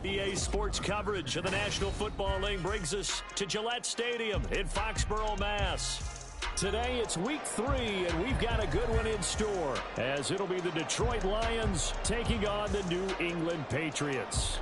EA Sports coverage of the National Football League brings us to Gillette Stadium in Foxborough, Mass. Today it's week 3, and we've got a good one in store, as it'll be the Detroit Lions taking on the New England Patriots.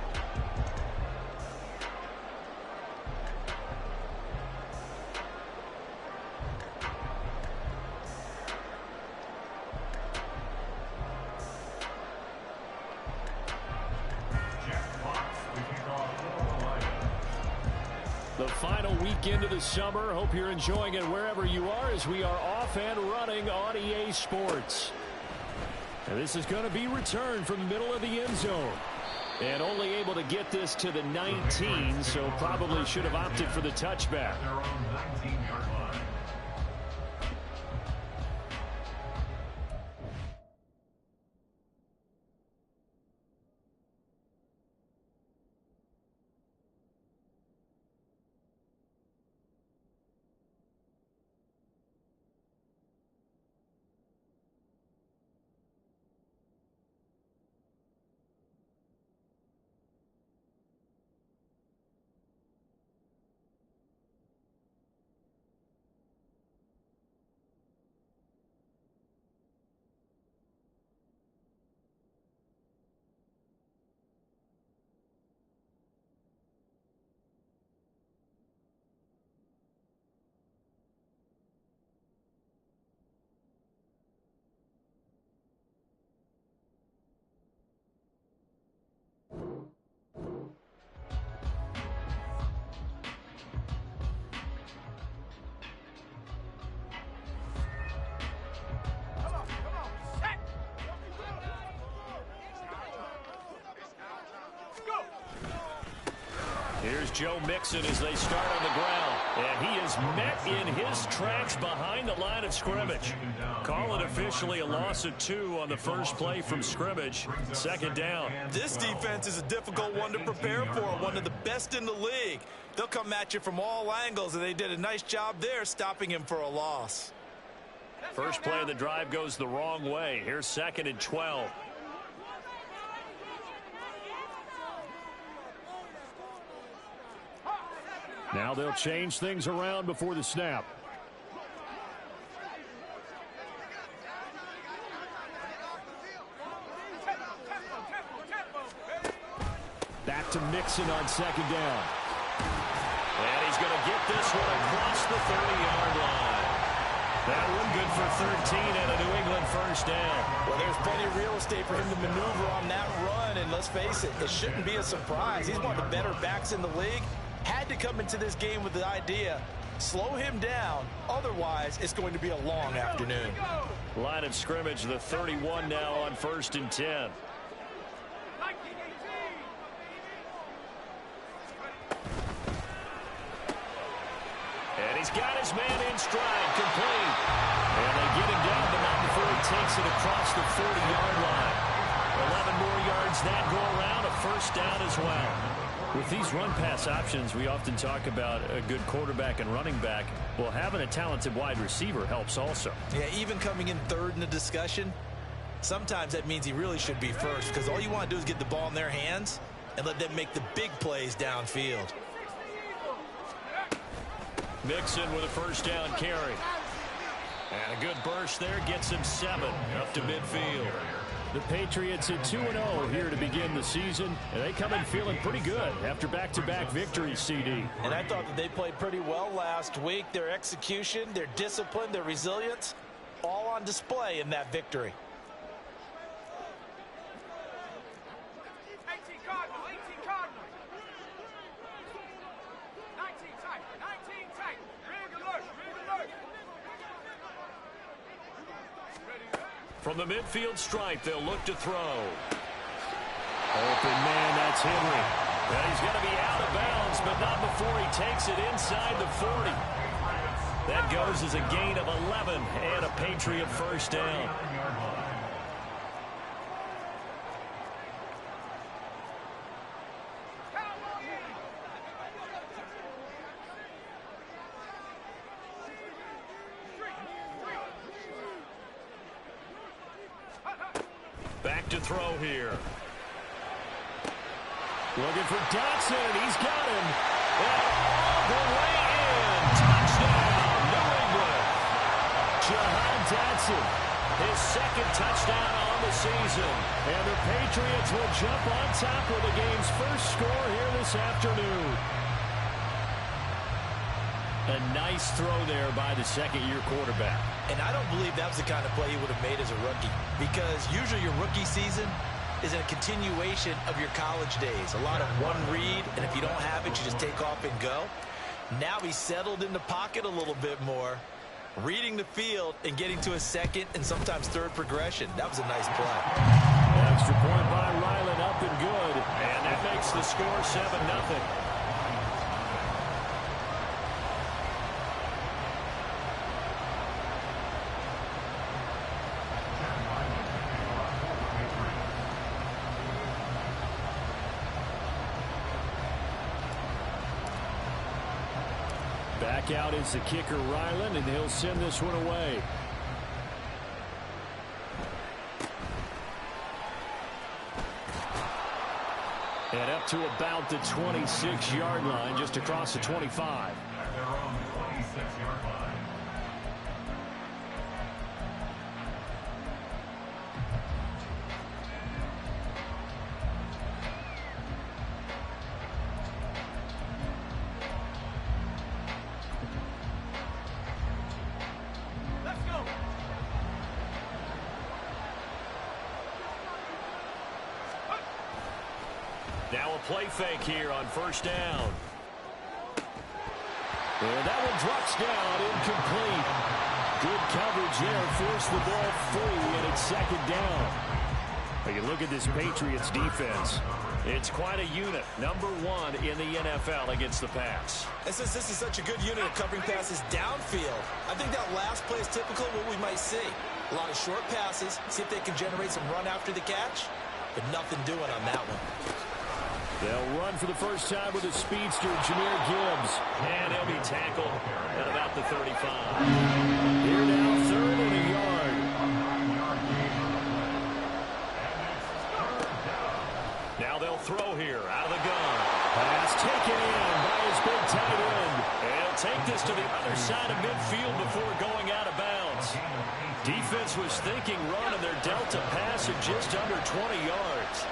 The final weekend of the summer. Hope you're enjoying it wherever you are, as we are off and running on EA Sports. And this is going to be returned from the middle of the end zone. And only able to get this to the 19, so probably should have opted for the touchback. Here's Joe Mixon as they start on the ground. And he is met in his tracks behind the line of scrimmage. Call it officially a loss of 2 on the first play from scrimmage. Second down. This defense is a difficult one to prepare for, one of the best in the league. They'll come at you from all angles, and they did a nice job there stopping him for a loss. First play of the drive goes the wrong way. Here's 2nd and 12. Now they'll change things around before the snap. Back to Mixon on 2nd down. And he's going to get this one across the 30-yard line. That one good for 13 and a New England first down. Well, there's plenty of real estate for him to maneuver on that run, and let's face it, it shouldn't be a surprise. He's one of the better backs in the league. Had to come into this game with the idea, slow him down, otherwise it's going to be a long afternoon. Line of scrimmage, the 31 now on 1st and 10. And he's got his man in stride, complete. And they get him down, but not before he takes it across the 40-yard line. 11 more yards that go around, a first down as well. With these run-pass options, we often talk about a good quarterback and running back. Well, having a talented wide receiver helps also. Yeah, even coming in 3rd in the discussion, sometimes that means he really should be first, because all you want to do is get the ball in their hands and let them make the big plays downfield. Mixon with a first down carry. And a good burst there gets him 7 up to midfield. The Patriots at 2-0 here to begin the season, and they come in feeling pretty good after back-to-back victories, CD. And I thought that they played pretty well last week. Their execution, their discipline, their resilience, all on display in that victory. From the midfield stripe, they'll look to throw. Open man, that's Henry. And he's going to be out of bounds, but not before he takes it inside the 40. That goes as a gain of 11 and a Patriot first down. Back to throw here. Looking for Dotson, and he's got him. And all the way in. Touchdown, New England. Jahan Dotson, his second touchdown on the season. And the Patriots will jump on top of the game's first score here this afternoon. A nice throw there by the second-year quarterback. And I don't believe that was the kind of play he would have made as a rookie, because usually your rookie season is a continuation of your college days. A lot of one read, and if you don't have it, you just take off and go. Now he's settled in the pocket a little bit more, reading the field and getting to a second and sometimes third progression. That was a nice play. Extra point by Ryland, up and good. And that makes the score 7-0. Back out is the kicker, Ryland, and he'll send this one away. And up to about the 26-yard line, just across the 25. They're on the 26-yard line. Now a play fake here on first down. And that one drops down, incomplete. Good coverage there, forced the ball free, and it's second down. Now you look at this Patriots defense. It's quite a unit, number one in the NFL against the pass. And since this is such a good unit of covering passes downfield, I think that last play is typical of what we might see. A lot of short passes, see if they can generate some run after the catch, but nothing doing on that one. They'll run for the first time with a speedster, Jahmyr Gibbs. And he'll be tackled at about the 35. Here now, third and a yard. Now they'll throw here, out of the gun. Pass taken in by his big tight end. And he'll take this to the other side of midfield before going out of bounds. Defense was thinking run, and they're dealt a pass at just under 20 yards.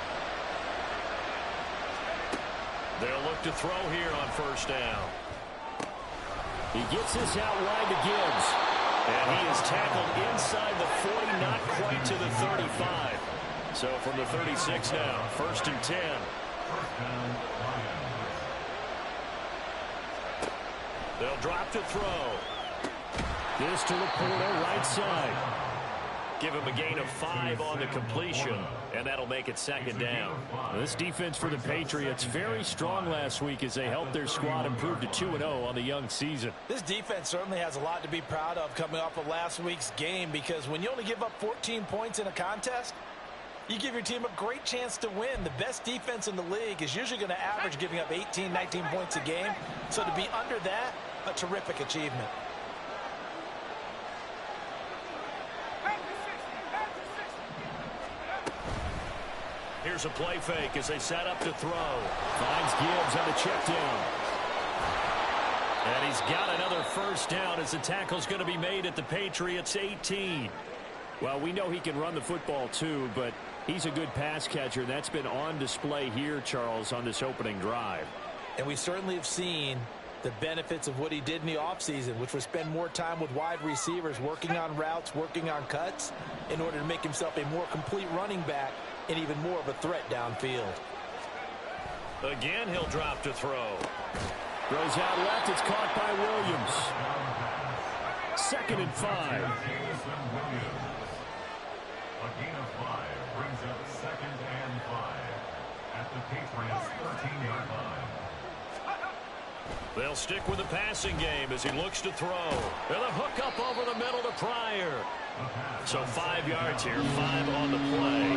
They'll look to throw here on first down. He gets this out wide to Gibbs. And he is tackled inside the 40, not quite to the 35. So from the 36 now, first and 10. They'll drop to throw. This to Laporta, right side. Give him a gain of 5 on the completion, and that'll make it second down. This defense for the Patriots very strong last week as they helped their squad improve to 2-0 on the young season. This defense certainly has a lot to be proud of coming off of last week's game, because when you only give up 14 points in a contest, you give your team a great chance to win. The best defense in the league is usually going to average giving up 18, 19 points a game. So to be under that, a terrific achievement. Here's a play fake as they set up to throw. Finds Gibbs on the check down. And he's got another first down as the tackle's going to be made at the Patriots 18. Well, we know he can run the football too, but he's a good pass catcher. That's been on display here, Charles, on this opening drive. And we certainly have seen the benefits of what he did in the offseason, which was spend more time with wide receivers, working on routes, working on cuts, in order to make himself a more complete running back and even more of a threat downfield. Again, he'll drop to throw. Throws out left. It's caught by Williams. 2nd and 5. A gain of 5 brings up 2nd and 5 at the Patriots 13-yard line. They'll stick with the passing game as he looks to throw. And a hook up over the middle to Pryor. So 5 yards here, 5 on the play.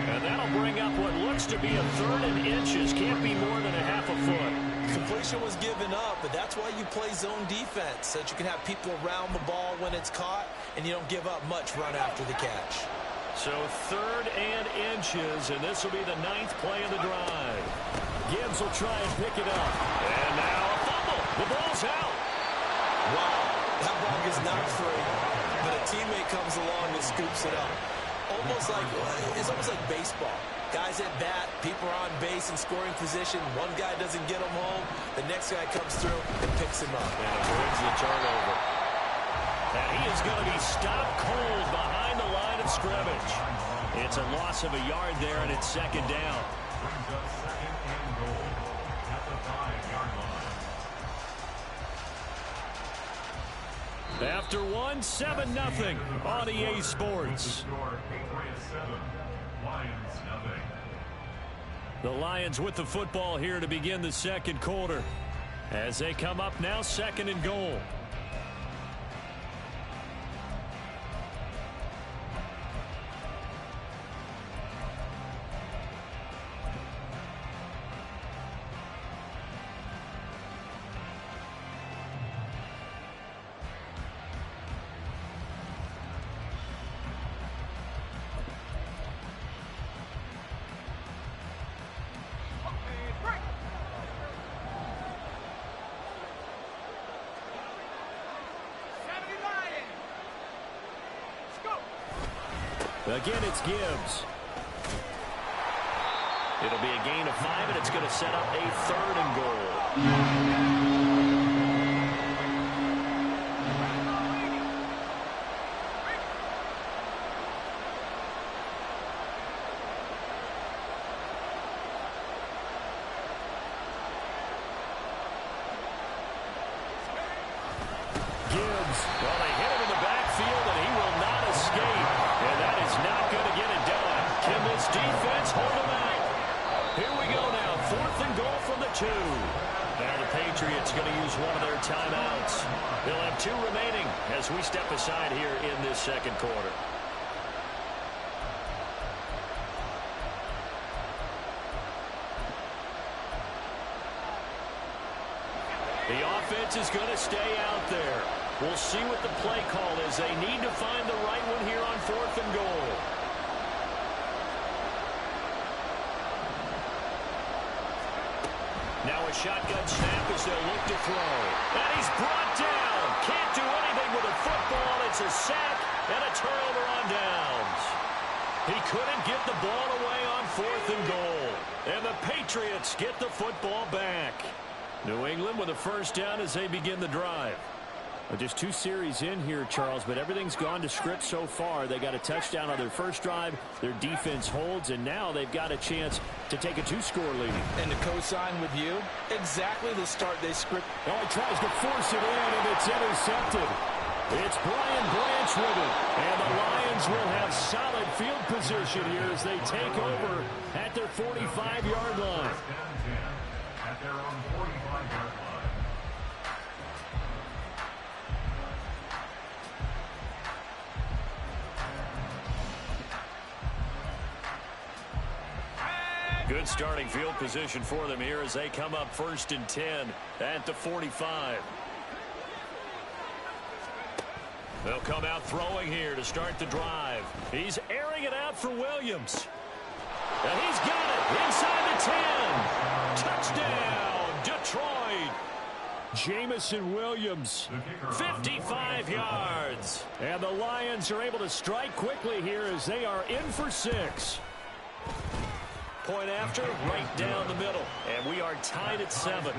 And that'll bring up what looks to be a 3rd and inches. Can't be more than a half a foot. Completion was given up, but that's why you play zone defense, so that you can have people around the ball when it's caught, and you don't give up much run after the catch. So 3rd and inches, and this will be the 9th play of the drive. Gibbs will try and pick it up. And now a fumble. The ball's out. Wow, that ball gets knocked free, but a teammate comes along and scoops it up. It's almost like baseball. Guys at bat, people are on base in scoring position. One guy doesn't get him home. The next guy comes through and picks him up. And avoids the turnover. And he is going to be stopped cold behind the line of scrimmage. It's a loss of a yard there, and it's second down. Brings up second and goal at the 5-yard line. After one, 7-0 on EA Sports. Patriots 7, Lions 0. The Lions with the football here to begin the second quarter. As they come up now, second and goal. Again, it's Gibbs. It'll be a gain of 5, and it's going to set up a third and goal. Gibbs, well, they hit him in the backfield, and he will not escape. And that is not going to get it done. Can this defense hold him out? Here we go now. Fourth and goal from the 2. Now the Patriots going to use one of their timeouts. They'll have 2 remaining as we step aside here in this second quarter. The offense is going to stay out there. We'll see what the play call is. They need to find the right one here on 4th and goal. Now a shotgun snap as they'll look to throw. And he's brought down. Can't do anything with a football. It's a sack and a turnover on downs. He couldn't get the ball away on 4th and goal. And the Patriots get the football back. New England with a first down as they begin the drive. Just 2 series in here, Charles, but everything's gone to script so far. They got a touchdown on their first drive. Their defense holds, and now they've got a chance to take a 2-score lead. And to co-sign with you, exactly the start they script. Oh, he tries to force it in, and it's intercepted. It's Brian Branch with it, and the Lions will have solid field position here as they take over at their 45-yard line. At their own 45-yard line. Good starting field position for them here as they come up 1st and 10 at the 45. They'll come out throwing here to start the drive. He's airing it out for Williams. And he's got it inside the 10. Touchdown, Detroit. Jamison Williams, 55 yards. And the Lions are able to strike quickly here as they are in for 6. Point after, right down the middle. And we are tied at 7.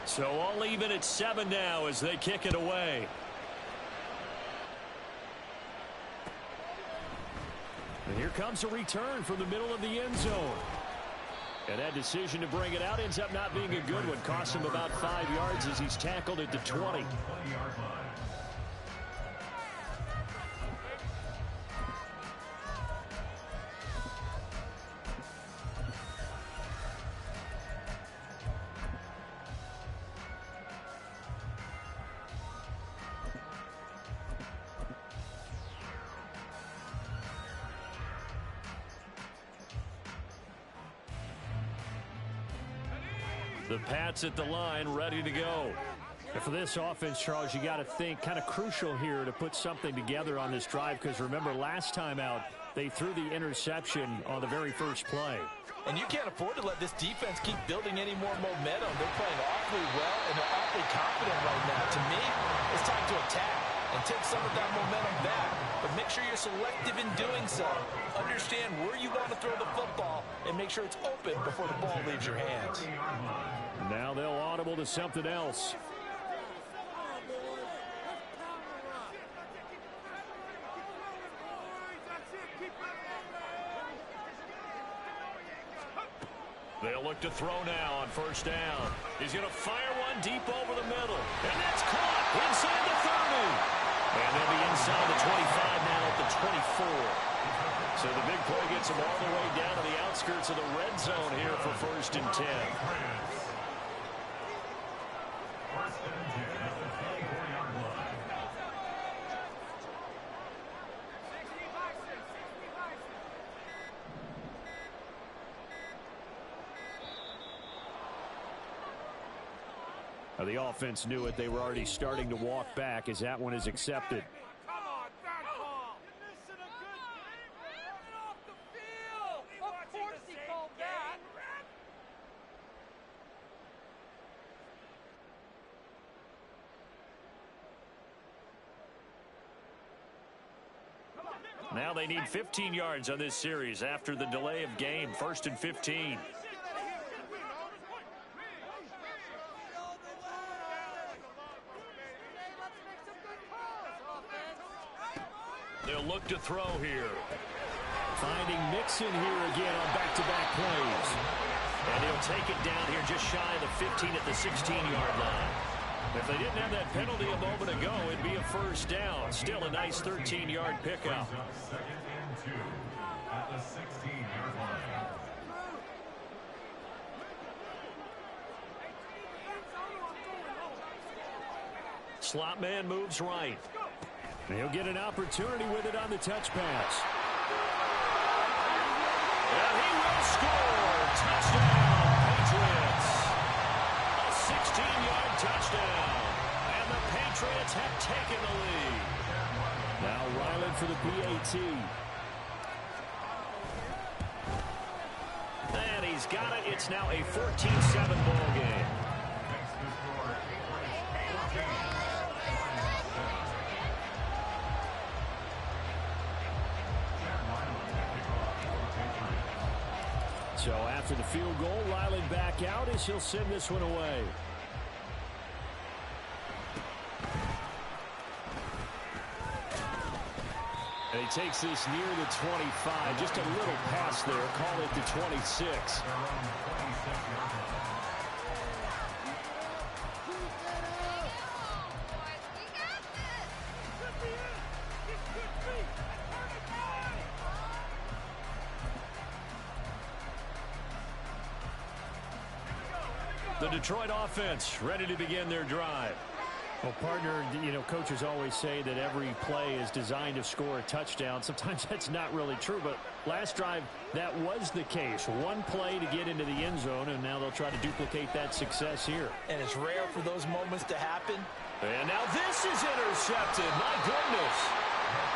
So all even at 7 now as they kick it away. And here comes a return from the middle of the end zone. And that decision to bring it out ends up not being a good one. Costs him about 5 yards as he's tackled at the 20. The Pats at the line, ready to go. And for this offense, Charles, you got to think kind of crucial here to put something together on this drive, because remember last time out they threw the interception on the very first play. And you can't afford to let this defense keep building any more momentum. They're playing awfully well, and they're awfully confident right now. To me, it's time to attack and take some of that momentum back. But make sure you're selective in doing so. Understand where you want to throw the football and make sure it's open before the ball leaves your hands. Now they'll audible to something else. They'll look to throw now on first down. He's going to fire one deep over the middle. And that's caught inside the 30. And they'll be inside the 25 now at the 24. So the big play gets them all the way down to the outskirts of the red zone here for 1st and 10. First and 10 at the 24-yard line. Now the offense knew it. They were already starting to walk back as that one is accepted. Come on, back ball. You're missing a good game. Get off the field. Of course he called that. Now they need 15 yards on this series after the delay of game. 1st and 15. They'll look to throw here. Finding Mixon here again on back-to-back plays. And he'll take it down here just shy of the 15 at the 16-yard line. If they didn't have that penalty a moment ago, it'd be a first down. Still a nice 13-yard pickup. Second and 2 at the 16-yard line. Slot man moves right. And he'll get an opportunity with it on the touch pass. And he will score. Touchdown, Patriots. A 16-yard touchdown. And the Patriots have taken the lead. Now Ryland for the PAT. And he's got it. It's now a 14-7 ball game. Makes the score Patriots 14. So after the field goal, Ryland back out as he'll send this one away. And he takes this near the 25. Just a little pass there. Call it the 26. The Detroit offense ready to begin their drive. Well, partner, you know, coaches always say that every play is designed to score a touchdown. Sometimes that's not really true, but last drive, that was the case. One play to get into the end zone, and now they'll try to duplicate that success here. And it's rare for those moments to happen. And now this is intercepted. My goodness.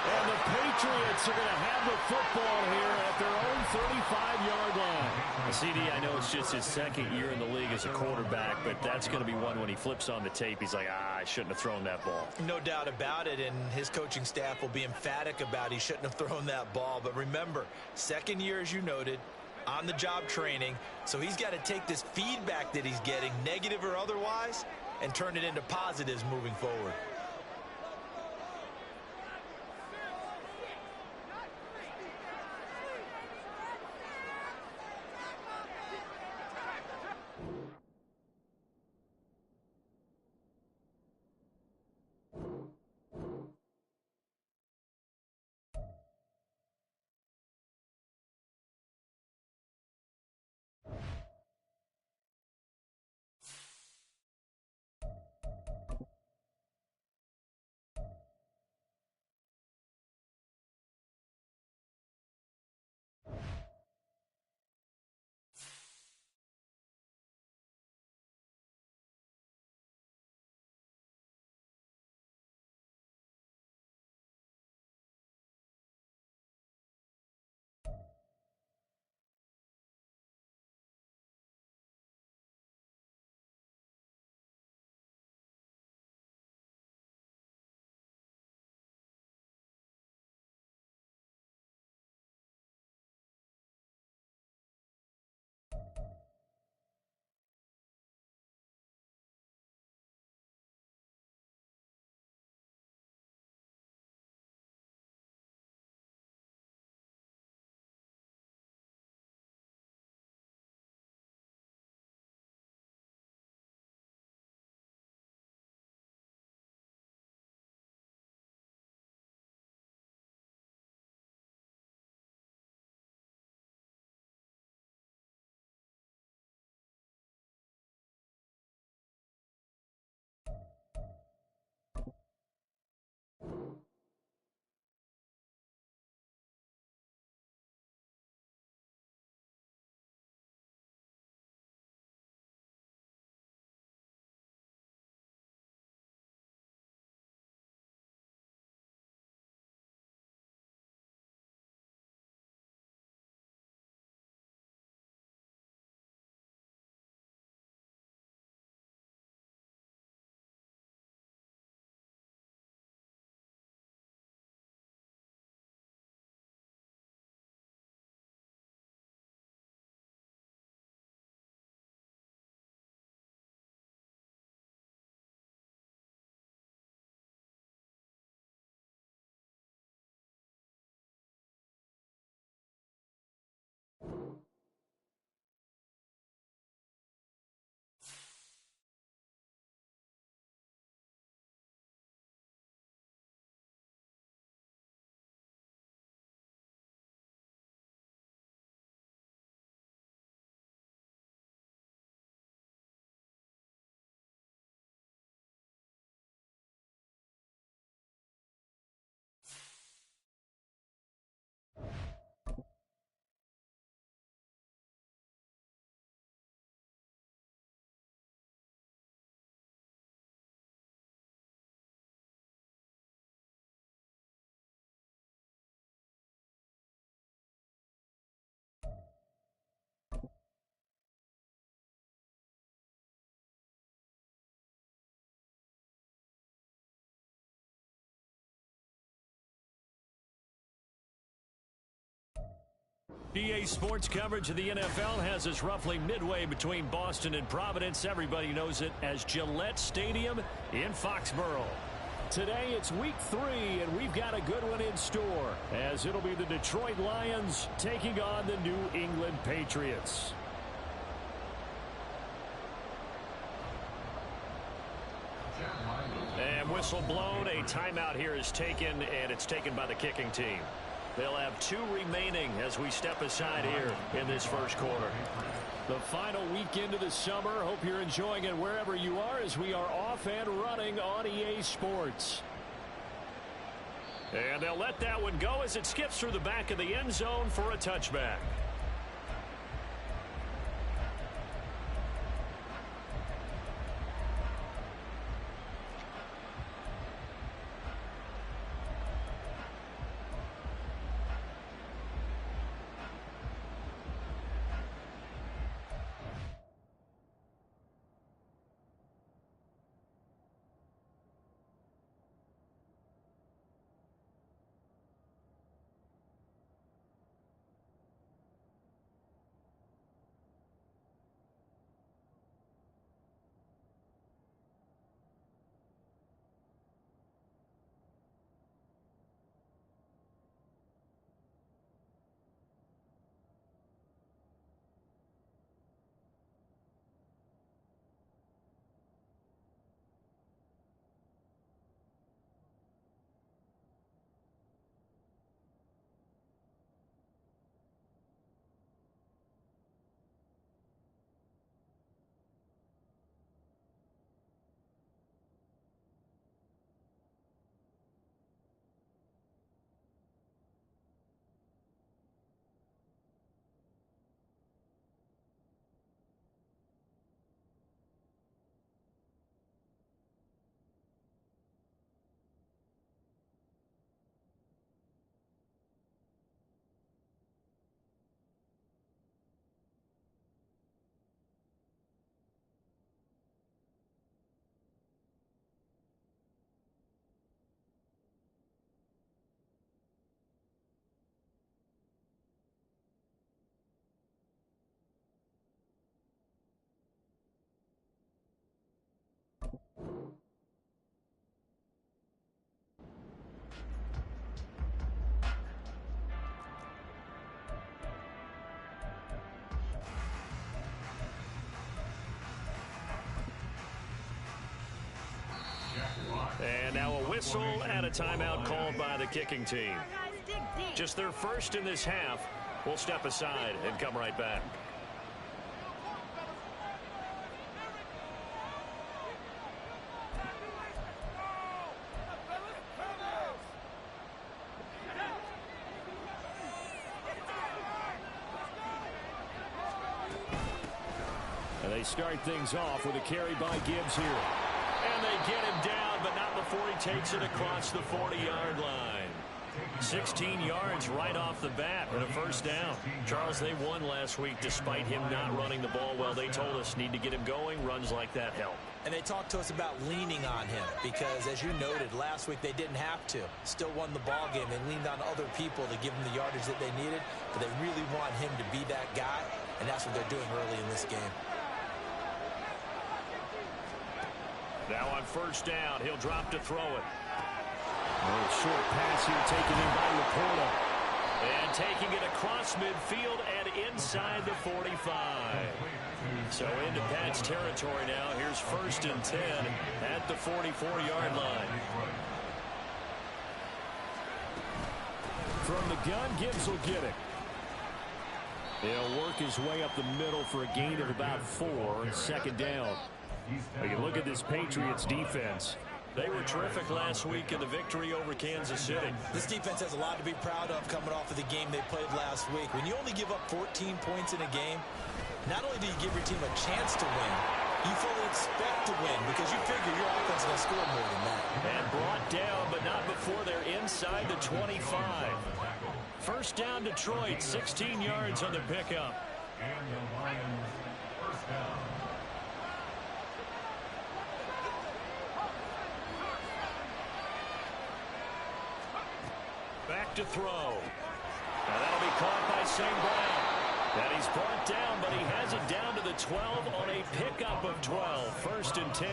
And the Patriots are going to have the football here at their own 35-yard line. CD, I know it's just his second year in the league as a quarterback, but that's going to be one when he flips on the tape. He's like, I shouldn't have thrown that ball. No doubt about it, and his coaching staff will be emphatic about he shouldn't have thrown that ball. But remember, second year, as you noted, on-the-job training, so he's got to take this feedback that he's getting, negative or otherwise, and turn it into positives moving forward. EA Sports coverage of the NFL has us roughly midway between Boston and Providence. Everybody knows it as Gillette Stadium in Foxborough. Today it's week 3, and we've got a good one in store, as it'll be the Detroit Lions taking on the New England Patriots. And whistle blown, a timeout here is taken, and it's taken by the kicking team. They'll have 2 remaining as we step aside here in this first quarter. The final week into the summer. Hope you're enjoying it wherever you are as we are off and running on EA Sports. And they'll let that one go as it skips through the back of the end zone for a touchback. And now a whistle and a timeout called by the kicking team. Just their first in this half. We'll step aside and come right back. And they start things off with a carry by Gibbs here. And they get him down, but not before he takes it across the 40-yard line. 16 yards right off the bat and a first down. Charles, they won last week despite him not running the ball well. They told us need to get him going. Runs like that help. And they talked to us about leaning on him because, as you noted, last week they didn't have to. Still won the ball game. They leaned on other people to give them the yardage that they needed, but they really want him to be that guy, and that's what they're doing early in this game. Now on first down, he'll drop to throw it. A short pass here taken in by Laporta. And taking it across midfield and inside the 45. So into Pat's territory now. Here's first and 10 at the 44-yard line. From the gun, Gibbs will get it. He'll work his way up the middle for a gain of about 4, second down. We can look at this Patriots defense. They were terrific last week in the victory over Kansas City. This defense has a lot to be proud of coming off of the game they played last week. When you only give up 14 points in a game, not only do you give your team a chance to win, you fully expect to win because you figure your offense is going to score more than that. And brought down, but not before they're inside the 25. First down, Detroit, 16 yards on the pickup. And the Lions first down. Back to throw. And that'll be caught by St. Brown. And he's brought down, but he has it down to the 12 on a pickup of 12. 1st and 10.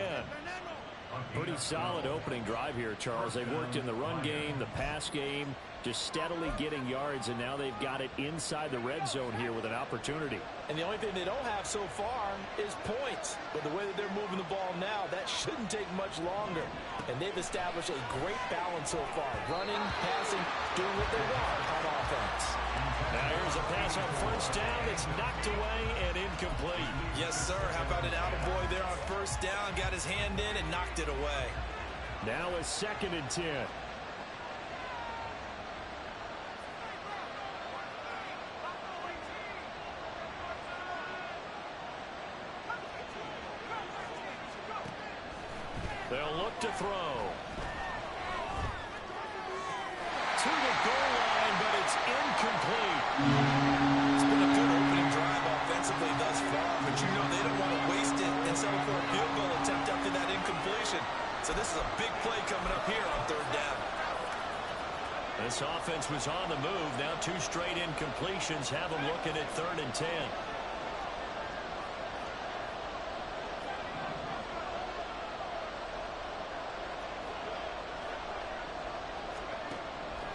Pretty solid opening drive here, Charles. They've worked in the run game, the pass game, just steadily getting yards, and now they've got it inside the red zone here with an opportunity. And the only thing they don't have so far is points. But the way that they're moving the ball now, that shouldn't take much longer. And they've established a great balance so far. Running, passing, doing what they want on offense. Now here's a pass on 1st down that's knocked away and incomplete. Yes, sir. How about an attaboy there on 1st down? Got his hand in and knocked it away. Now a 2nd and 10. They'll look to throw. To the goal line, but it's incomplete. It's been a good opening drive offensively thus far, but you know they don't want to waste it and settle for a field goal attempt after that incompletion. So this is a big play coming up here on 3rd down. This offense was on the move. Now 2 straight incompletions have them looking at 3rd and 10.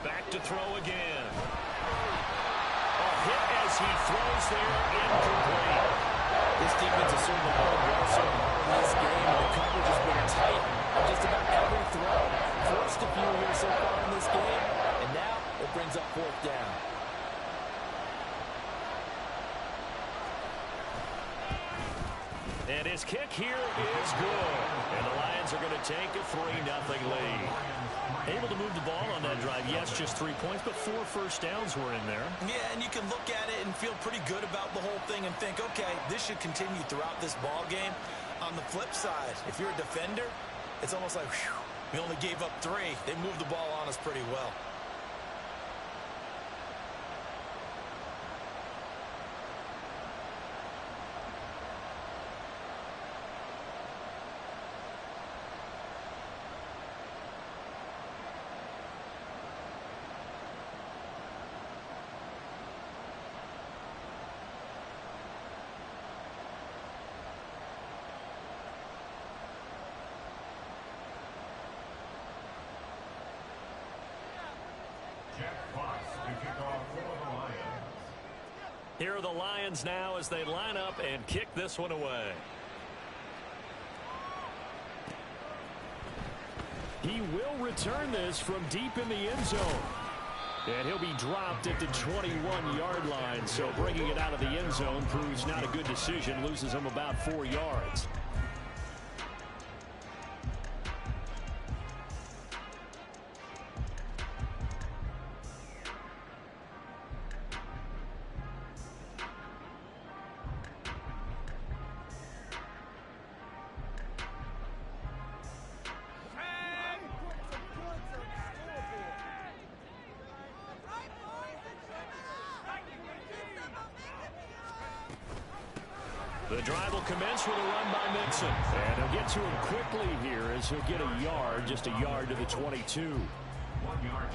Back to throw again. A hit as he throws there, incomplete. This defense has certainly played well so far in this game. The coverage has been tight on just about every throw. Forced a few here so far in this game, and now it brings up 4th down. And his kick here is good. And the Lions are going to take a 3-0 lead. Able to move the ball on that drive. Yes, just 3 points, but 4 1st downs were in there. Yeah, and you can look at it and feel pretty good about the whole thing and think, okay, this should continue throughout this ball game. On the flip side, if you're a defender, it's almost like, whew, we only gave up 3. They moved the ball on us pretty well. Here are the Lions now as they line up and kick this one away. He will return this from deep in the end zone. And he'll be dropped at the 21-yard line. So bringing it out of the end zone proves not a good decision. Loses him about 4 yards. The drive will commence with a run by Mixon. And he'll get to him quickly here as he'll get a yard, just a yard to the 22.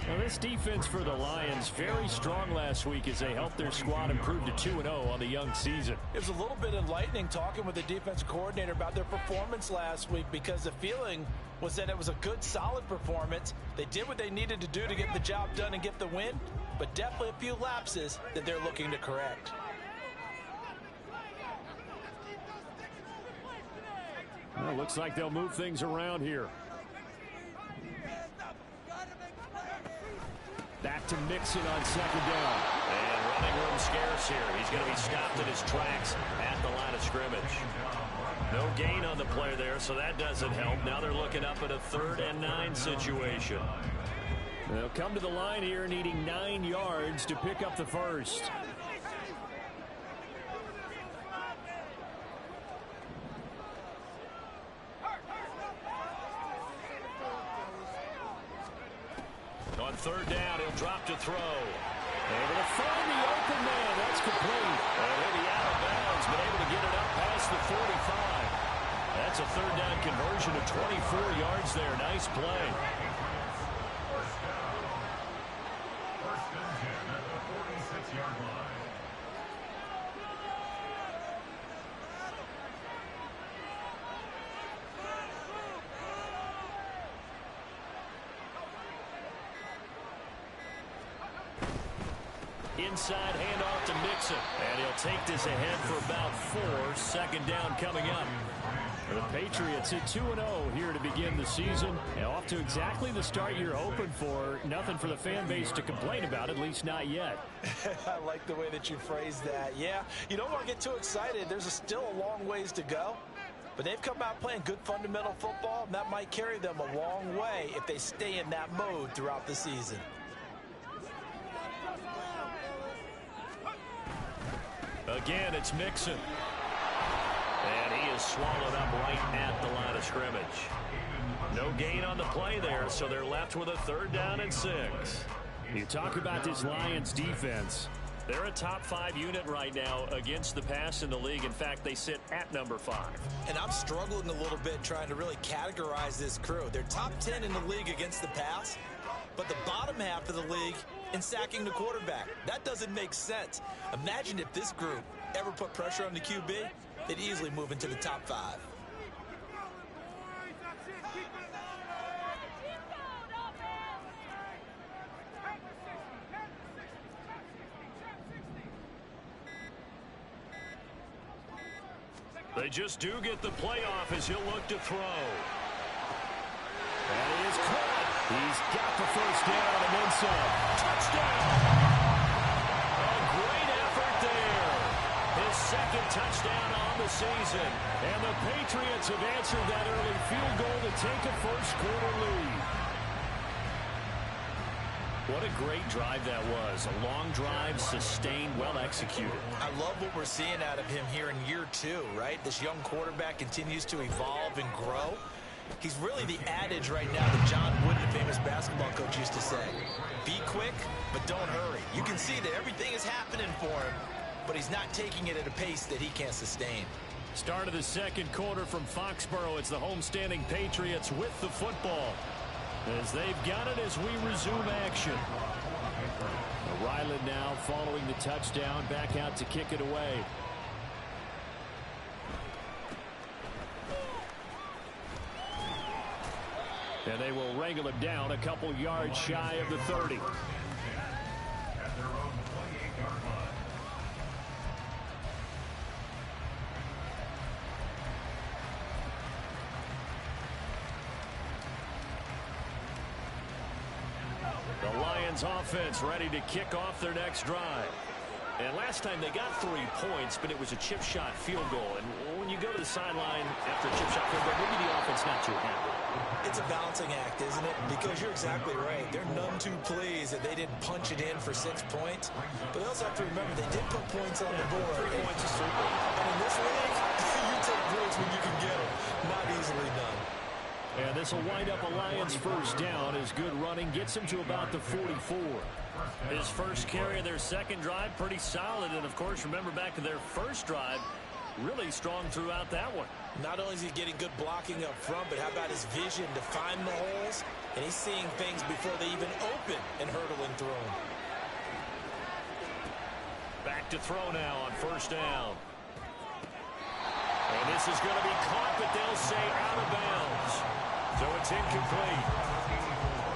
Now this defense for the Lions, very strong last week as they helped their squad improve to 2-0 on the young season. It was a little bit enlightening talking with the defense coordinator about their performance last week because the feeling was that it was a good, solid performance. They did what they needed to do to get the job done and get the win, but definitely a few lapses that they're looking to correct. Well, looks like they'll move things around here. Back to Mixon on 2nd down. And running room scarce here. He's going to be stopped in his tracks at the line of scrimmage. No gain on the play there, so that doesn't help. Now they're looking up at a 3rd and 9 situation. They'll come to the line here needing 9 yards to pick up the first. On 3rd down, he'll drop to throw. Able to find the open man. That's complete. And he'll be out of bounds, but able to get it up past the 45. That's a 3rd down conversion of 24 yards there. Nice play. First and 10 at the 46. 6-yard line. Inside handoff to Mixon. And he'll take this ahead for about 4. Second down coming up. The Patriots at 2-0 here to begin the season. And off to exactly the start you're hoping for. Nothing for the fan base to complain about, at least not yet. I like the way that you phrased that. Yeah, you don't want to get too excited. There's still a long ways to go. But they've come out playing good fundamental football, and that might carry them a long way if they stay in that mode throughout the season. Again, it's Mixon. And he is swallowed up right at the line of scrimmage. No gain on the play there, so they're left with a 3rd down and 6. You talk about this Lions defense. They're a top 5 unit right now against the pass in the league. In fact, they sit at number 5. And I'm struggling a little bit trying to really categorize this crew. They're top 10 in the league against the pass, but the bottom half of the league in sacking the quarterback. That doesn't make sense. Imagine if this group ever put pressure on the QB, they'd easily move into the top 5. They just do get the playoff as he'll look to throw. That is caught. He's got the 1st down and then some. Touchdown! A great effort there. His 2nd touchdown on the season. And the Patriots have answered that early field goal to take a 1st-quarter lead. What a great drive that was. A long drive, sustained, well executed. I love what we're seeing out of him here in year 2, right? This young quarterback continues to evolve and grow. He's really the adage right now that John Wooden, the famous basketball coach, used to say. Be quick, but don't hurry. You can see that everything is happening for him, but he's not taking it at a pace that he can't sustain. Start of the 2nd quarter from Foxborough. It's the homestanding Patriots with the football, as they've got it as we resume action. Ryland now following the touchdown, back out to kick it away. And they will wrangle him down a couple yards shy of the 30. At their own 28-yard line. The Lions offense ready to kick off their next drive. And last time they got 3 points, but it was a chip shot field goal. And when you go to the sideline after a chip shot field goal, maybe the offense not too happy. It's a balancing act, isn't it? Because you're exactly right. They're none too pleased that they didn't punch it in for 6 points. But they also have to remember they did put points on the board. 3 points is super. And in this league, you take points when you can get them. Not easily done. And this will wind up a Lions 1st down as good running gets him to about the 44. His 1st carry of their 2nd drive, pretty solid. And, of course, remember back to their 1st drive, really strong throughout that one. Not only is he getting good blocking up front, but how about his vision to find the holes? And he's seeing things before they even open and hurdling through them. Back to throw now on 1st down. And this is going to be caught, but they'll say out of bounds. So it's incomplete.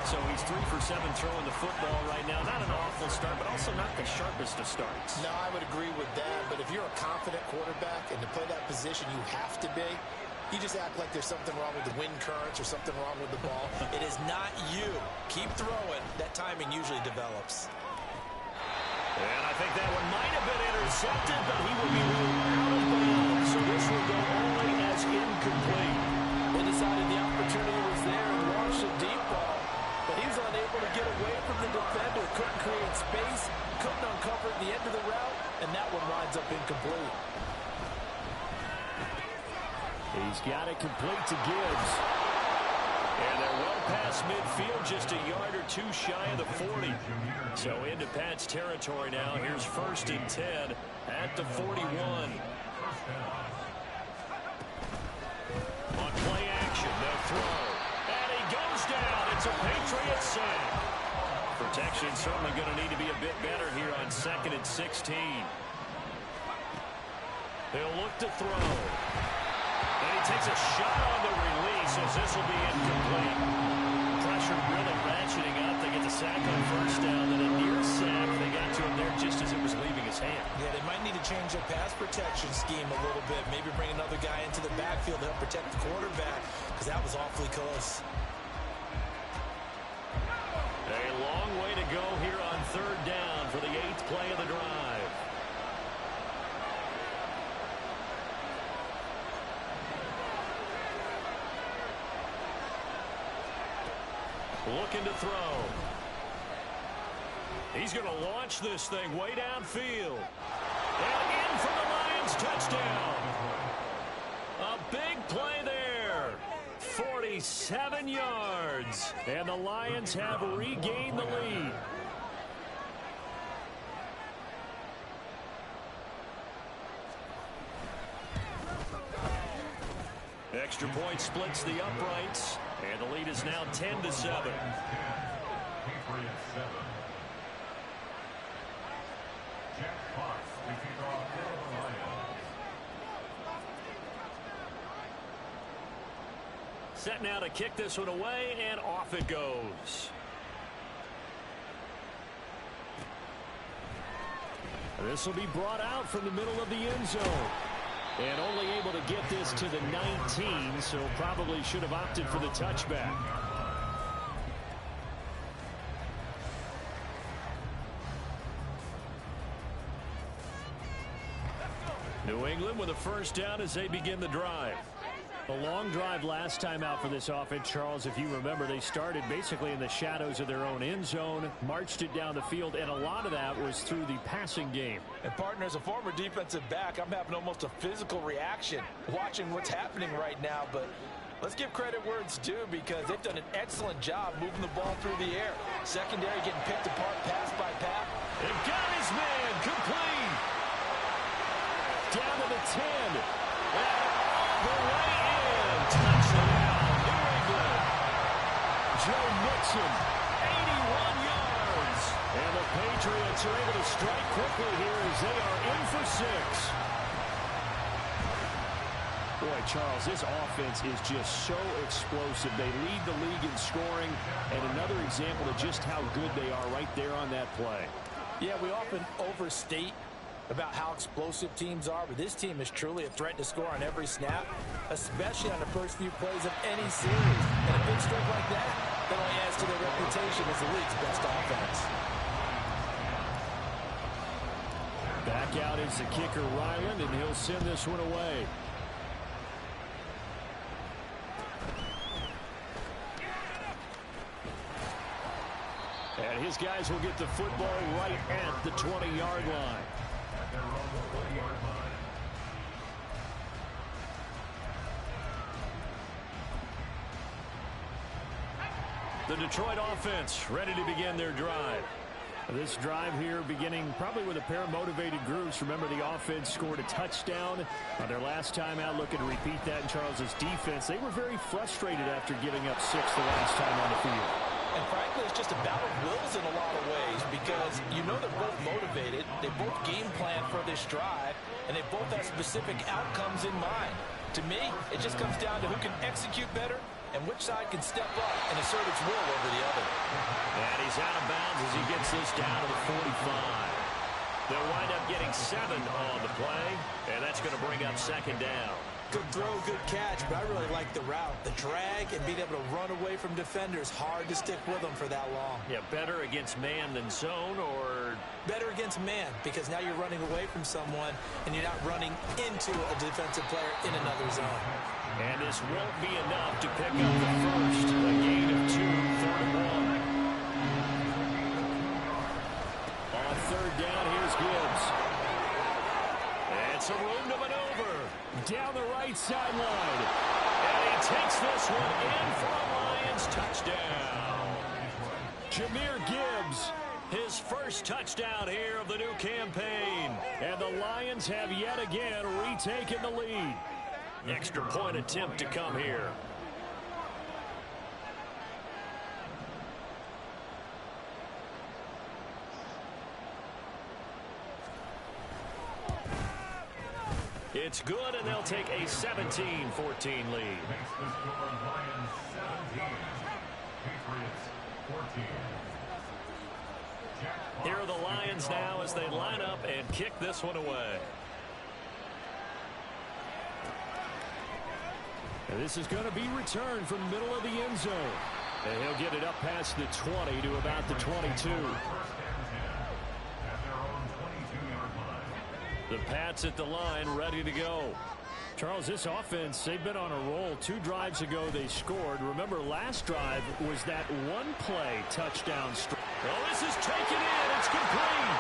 So he's 3 for 7 throwing the football right now. Not an awful start, but also not the sharpest of starts. No, I would agree with that. But if you're a confident quarterback and to play that position you have to be, you just act like there's something wrong with the wind currents or something wrong with the ball. It is not you. Keep throwing. That timing usually develops. And I think that one might have been intercepted, but he will be ruled out of bounds. So this will go only as incomplete. They decided the opportunity was there and launched a deep ball, but he's unable to get away from the defender. Couldn't create space, couldn't uncover the end of the route, and that one winds up incomplete. He's got it complete to Gibbs. And they're well past midfield, just a yard or 2 shy of the 40. So into Pat's territory now. Here's 1st and 10 at the 41. On play action, they'll throw. And he goes down. It's a Patriot sack. Protection certainly going to need to be a bit better here on 2nd and and 16. He'll look to throw. And he takes a shot on the release as this will be incomplete. Pressure really ratcheting up. They get the sack on first down, then a near sack. They got to him there just as it was leaving his hand. Yeah, they might need to change their pass protection scheme a little bit. Maybe bring another guy into the backfield to help protect the quarterback, because that was awfully close. A long way to go here on third down for the 8th play of the drive. Looking to throw. He's going to launch this thing way downfield. And in for the Lions, touchdown. A big play there. 47 yards. And the Lions have regained the lead. Extra point splits the uprights. And the lead is now 10-7. Patriots 7. Jack Fox to kick off for the Lions. Set now to kick this one away, and off it goes. This will be brought out from the middle of the end zone. And only able to get this to the 19, so probably should have opted for the touchback. New England with a first down as they begin the drive. A long drive last time out for this offense, Charles. If you remember, they started basically in the shadows of their own end zone, marched it down the field, and a lot of that was through the passing game. And, partner, as a former defensive back, I'm having almost a physical reaction watching what's happening right now. But let's give credit where it's due, because they've done an excellent job moving the ball through the air. Secondary getting picked apart pass by pass. And got his man complete. Down to the 10. And all the way in. Touchdown, New England. Joe Mixon, 81 yards. And the Patriots are able to strike quickly here as they are in for 6. Boy, Charles, this offense is just so explosive. They lead the league in scoring, and another example of just how good they are right there on that play. Yeah, we often overstate about how explosive teams are, but this team is truly a threat to score on every snap, especially on the first few plays of any series. And a big streak like that only adds to their reputation as the league's best offense. Back out is the kicker, Ryland, and he'll send this one away. And his guys will get the football right at the 20-yard line. The Detroit offense ready to begin their drive. This drive here beginning probably with a pair of motivated groups. Remember, the offense scored a touchdown on their last time out. Looking to repeat that in Charles's defense. They were very frustrated after giving up 6 the last time on the field. And frankly, it's just a battle of wills in a lot of ways, because you know they're both motivated, they both game plan for this drive, and they both have specific outcomes in mind. To me, it just comes down to who can execute better and which side can step up and assert its will over the other. And he's out of bounds as he gets this down to the 45. They'll wind up getting 7 on the play, and that's going to bring up second down. Good throw, good catch, but I really like the route. The drag and being able to run away from defenders, hard to stick with them for that long. Yeah, better against man than zone, or? Better against man, because now you're running away from someone and you're not running into a defensive player in another zone. And this won't be enough to pick up the first. A gain of 2, 3rd and 1. On third down, here's Gibbs. And some room to maneuver. Down the right sideline. And he takes this one in for a Lions touchdown. Jahmyr Gibbs, his first touchdown here of the new campaign. And the Lions have yet again retaken the lead. Extra point attempt to come here. It's good, and they'll take a 17-14 lead. Makes the score Lions 17. Patriots 14. Here are the Lions now as they line up and kick this one away. And this is going to be returned from the middle of the end zone. And he'll get it up past the 20 to about the 22. The Pats at the line, ready to go. Charles, this offense, they've been on a roll. 2 drives ago they scored. Remember, last drive was that one-play touchdown. Oh, this is taken in. It's complete.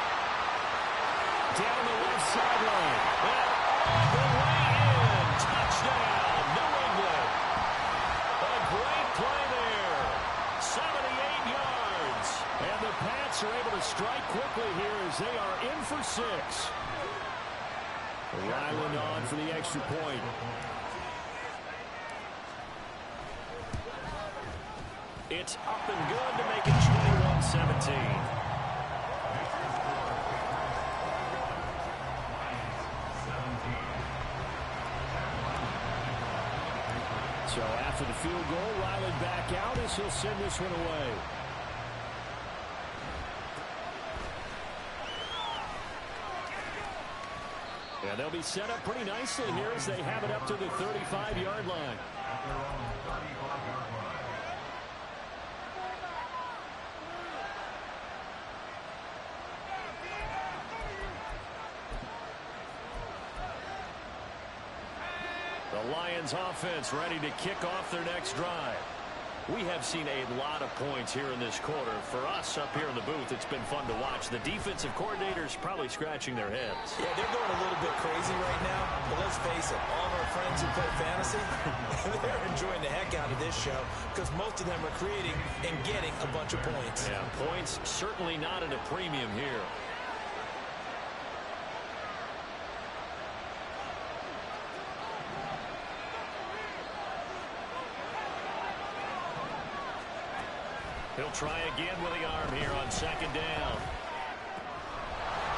Down the left sideline. And all the way in. Touchdown, New England. A great play there. 78 yards. And the Pats are able to strike quickly here as they are in for 6. Ryland on for the extra point. It's up and good to make it 21-17. So after the field goal, Ryland back out as he'll send this one away. Yeah, they'll be set up pretty nicely here as they have it up to the 35-yard line. At their own 35-yard line. The Lions offense ready to kick off their next drive. We have seen a lot of points here in this quarter. For us up here in the booth, it's been fun to watch. The defensive coordinators probably scratching their heads. Yeah, they're going a little bit crazy right now. But let's face it, all of our friends who play fantasy, they're enjoying the heck out of this show because most of them are creating and getting a bunch of points. Yeah, points certainly not at a premium here. He'll try again with the arm here on second down.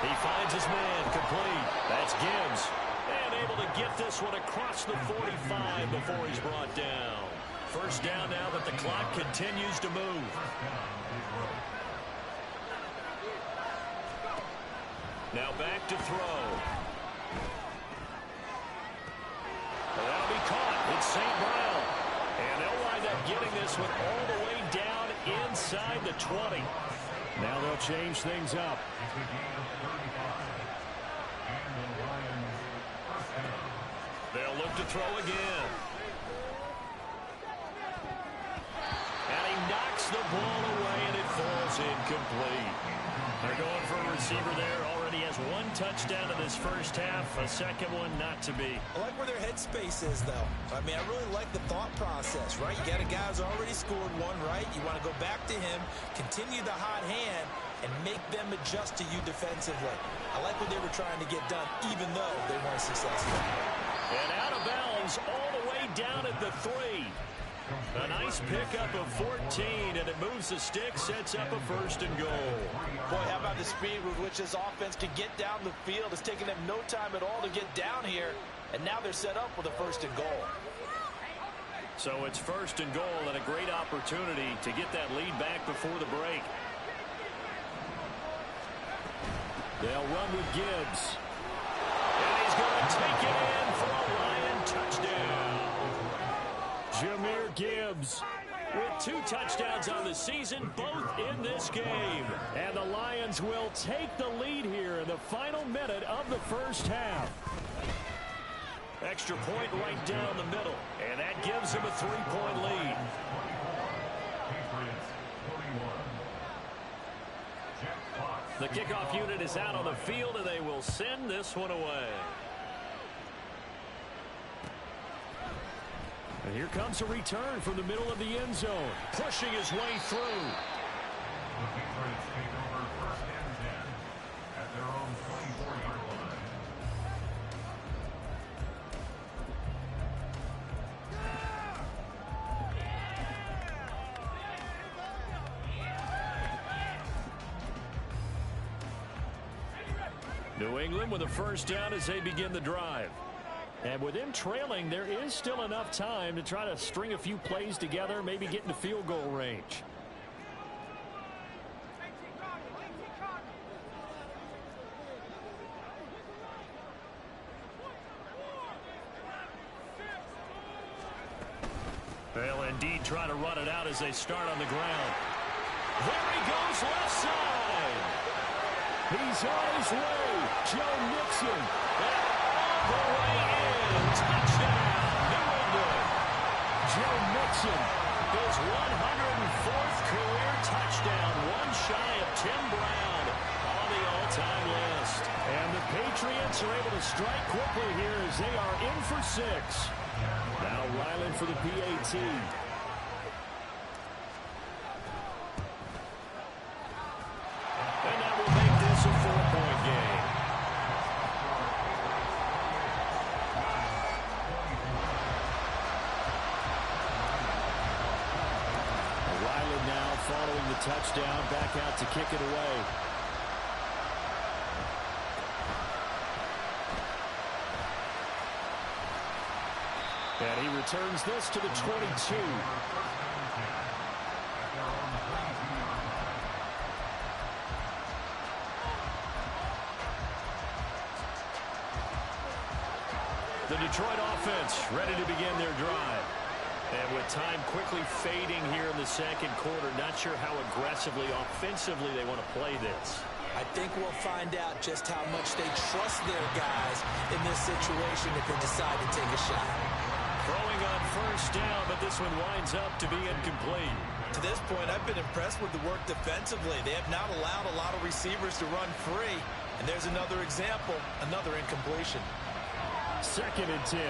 He finds his man complete. That's Gibbs. And able to get this one across the 45 before he's brought down. First down now that the clock continues to move. Now back to throw. That'll be caught. It's St. Brown. And they'll wind up getting this one all the way down inside the 20. Now they'll change things up. It's a gain of 35. And the Lions first down. They'll look to throw again. And he knocks the ball away, and it falls incomplete. They're going for a receiver there. Already has 1 touchdown in this first half. A second one not to be. I like where their headspace is, though. I mean, I really like the thought process, right? You got a guy who's already scored 1, right? You want to go back to him, continue the hot hand, and make them adjust to you defensively. I like what they were trying to get done, even though they weren't successful. And out of bounds all the way down at the 3. A nice pickup of 14, and it moves the stick, sets up a first and goal. Boy, how about the speed with which this offense can get down the field? It's taken them no time at all to get down here, and now they're set up with a first and goal. So it's first and goal, and a great opportunity to get that lead back before the break. They'll run with Gibbs. And he's going to take it in for a Lion touchdown. Jahmyr Gibbs With 2 touchdowns on the season, both in this game. And the Lions will take the lead here in the final minute of the first half. Extra point right down the middle, and that gives him a 3-point lead. The kickoff unit is out on the field, and they will send this one away. And here comes a return from the middle of the end zone. Pushing his way through. The Patriots take over first and 10 at their own 24-yard line. New England with a first down as they begin the drive. And with them trailing, there is still enough time to try to string a few plays together, maybe get into field goal range. They'll indeed try to run it out as they start on the ground. There he goes, left side. He's on his way. Joe Mixon. And all the way in. Touchdown, New England. Joe Mixon, his 104th career touchdown. One shy of Tim Brown on the all-time list. And the Patriots are able to strike quickly here as they are in for 6. Now Ryland for the PAT. And that will make this a 4-point game. Ryland now following the touchdown, back out to kick it away. And he returns this to the 22. The Detroit offense ready to begin their drive. And with time quickly fading here in the second quarter, not sure how aggressively, offensively they want to play this. I think we'll find out just how much they trust their guys in this situation if they decide to take a shot. Throwing on first down, but this one winds up to be incomplete. To this point, I've been impressed with the work defensively. They have not allowed a lot of receivers to run free. And there's another example, another incompletion. 2nd and 10.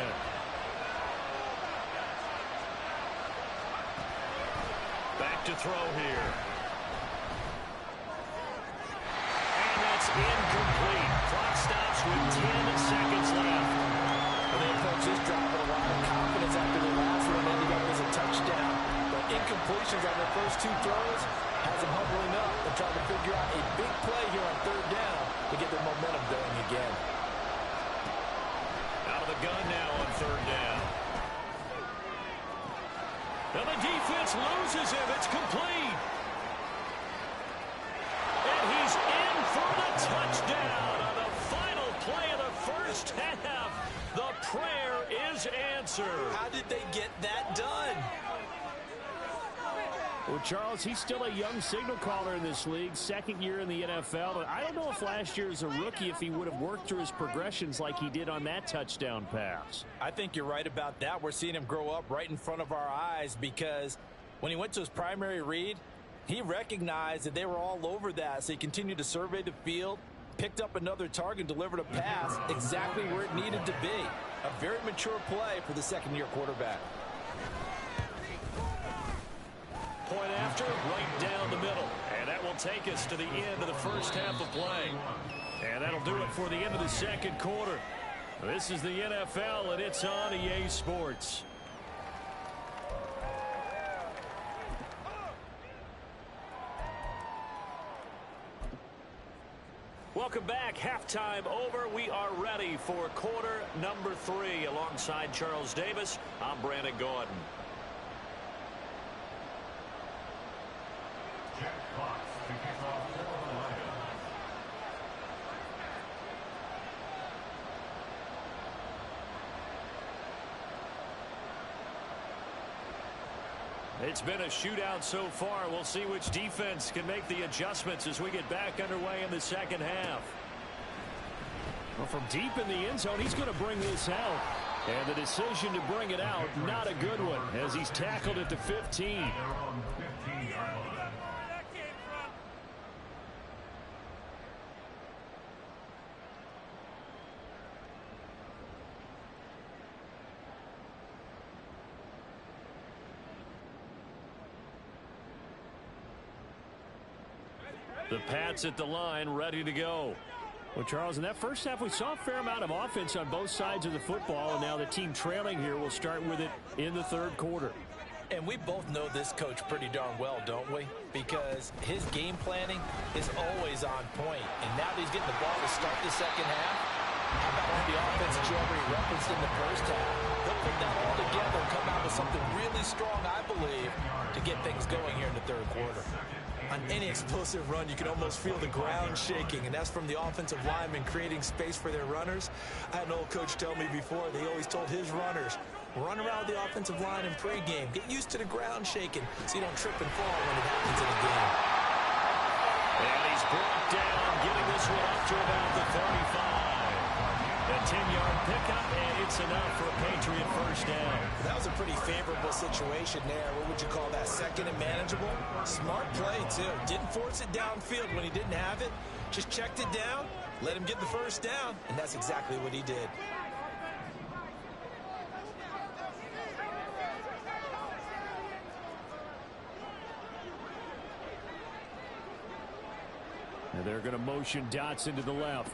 Back to throw here. And that's incomplete. Clock stops with 10 seconds left. And they approach this drive with a lot of confidence after their last one ended up as a touchdown. But incompletions on their first 2 throws has them hovering up and trying to figure out a big play here on 3rd down to get their momentum going again. Out of the gun now on 3rd down. And the defense loses him. It's complete. And he's in for the touchdown on the final play of the first half. The prayer is answered. How did they get that done? Well, Charles, he's still a young signal caller in this league, 2nd year in the NFL. But I don't know if last year as a rookie if he would have worked through his progressions like he did on that touchdown pass. I think you're right about that. We're seeing him grow up right in front of our eyes because when he went to his primary read, he recognized that they were all over that. So he continued to survey the field, picked up another target, delivered a pass exactly where it needed to be. A very mature play for the 2nd-year quarterback. Point after, right down the middle. And that will take us to the end of the first half of play. And that'll do it for the end of the second quarter. This is the NFL, and it's on EA Sports. Welcome back. Halftime over. We are ready for quarter number 3. Alongside Charles Davis, I'm Brandon Gordon. Jack Fox to kick off for the Lions. It's been a shootout so far. We'll see which defense can make the adjustments as we get back underway in the second half. Well, from deep in the end zone, he's going to bring this out. And the decision to bring it out, not a good one, as he's tackled at the 15. They're on the 15-yard line. The Pats at the line, ready to go. Well, Charles, in that first half, we saw a fair amount of offense on both sides of the football, and now the team trailing here will start with it in the third quarter. And we both know this coach pretty darn well, don't we? because his game planning is always on point. And now that he's getting the ball to start the second half, how about all the offense that you already referenced in the first half? They'll put that all together and come out with something really strong, I believe, to get things going here in the third quarter. On any explosive run, you can almost feel the ground shaking, and that's from the offensive linemen creating space for their runners. I had an old coach tell me before, they always told his runners, run around the offensive line in pregame. Get used to the ground shaking so you don't trip and fall when it happens in a game. And he's brought down, getting this one up to about the 35. A 10-yard pickup, and it's enough for a Patriot first down. That was a pretty favorable situation there. What would you call that? Second and manageable? Smart play, too. Didn't force it downfield when he didn't have it. Just checked it down, let him get the first down, and that's exactly what he did. And they're going to motion Dotson to the left.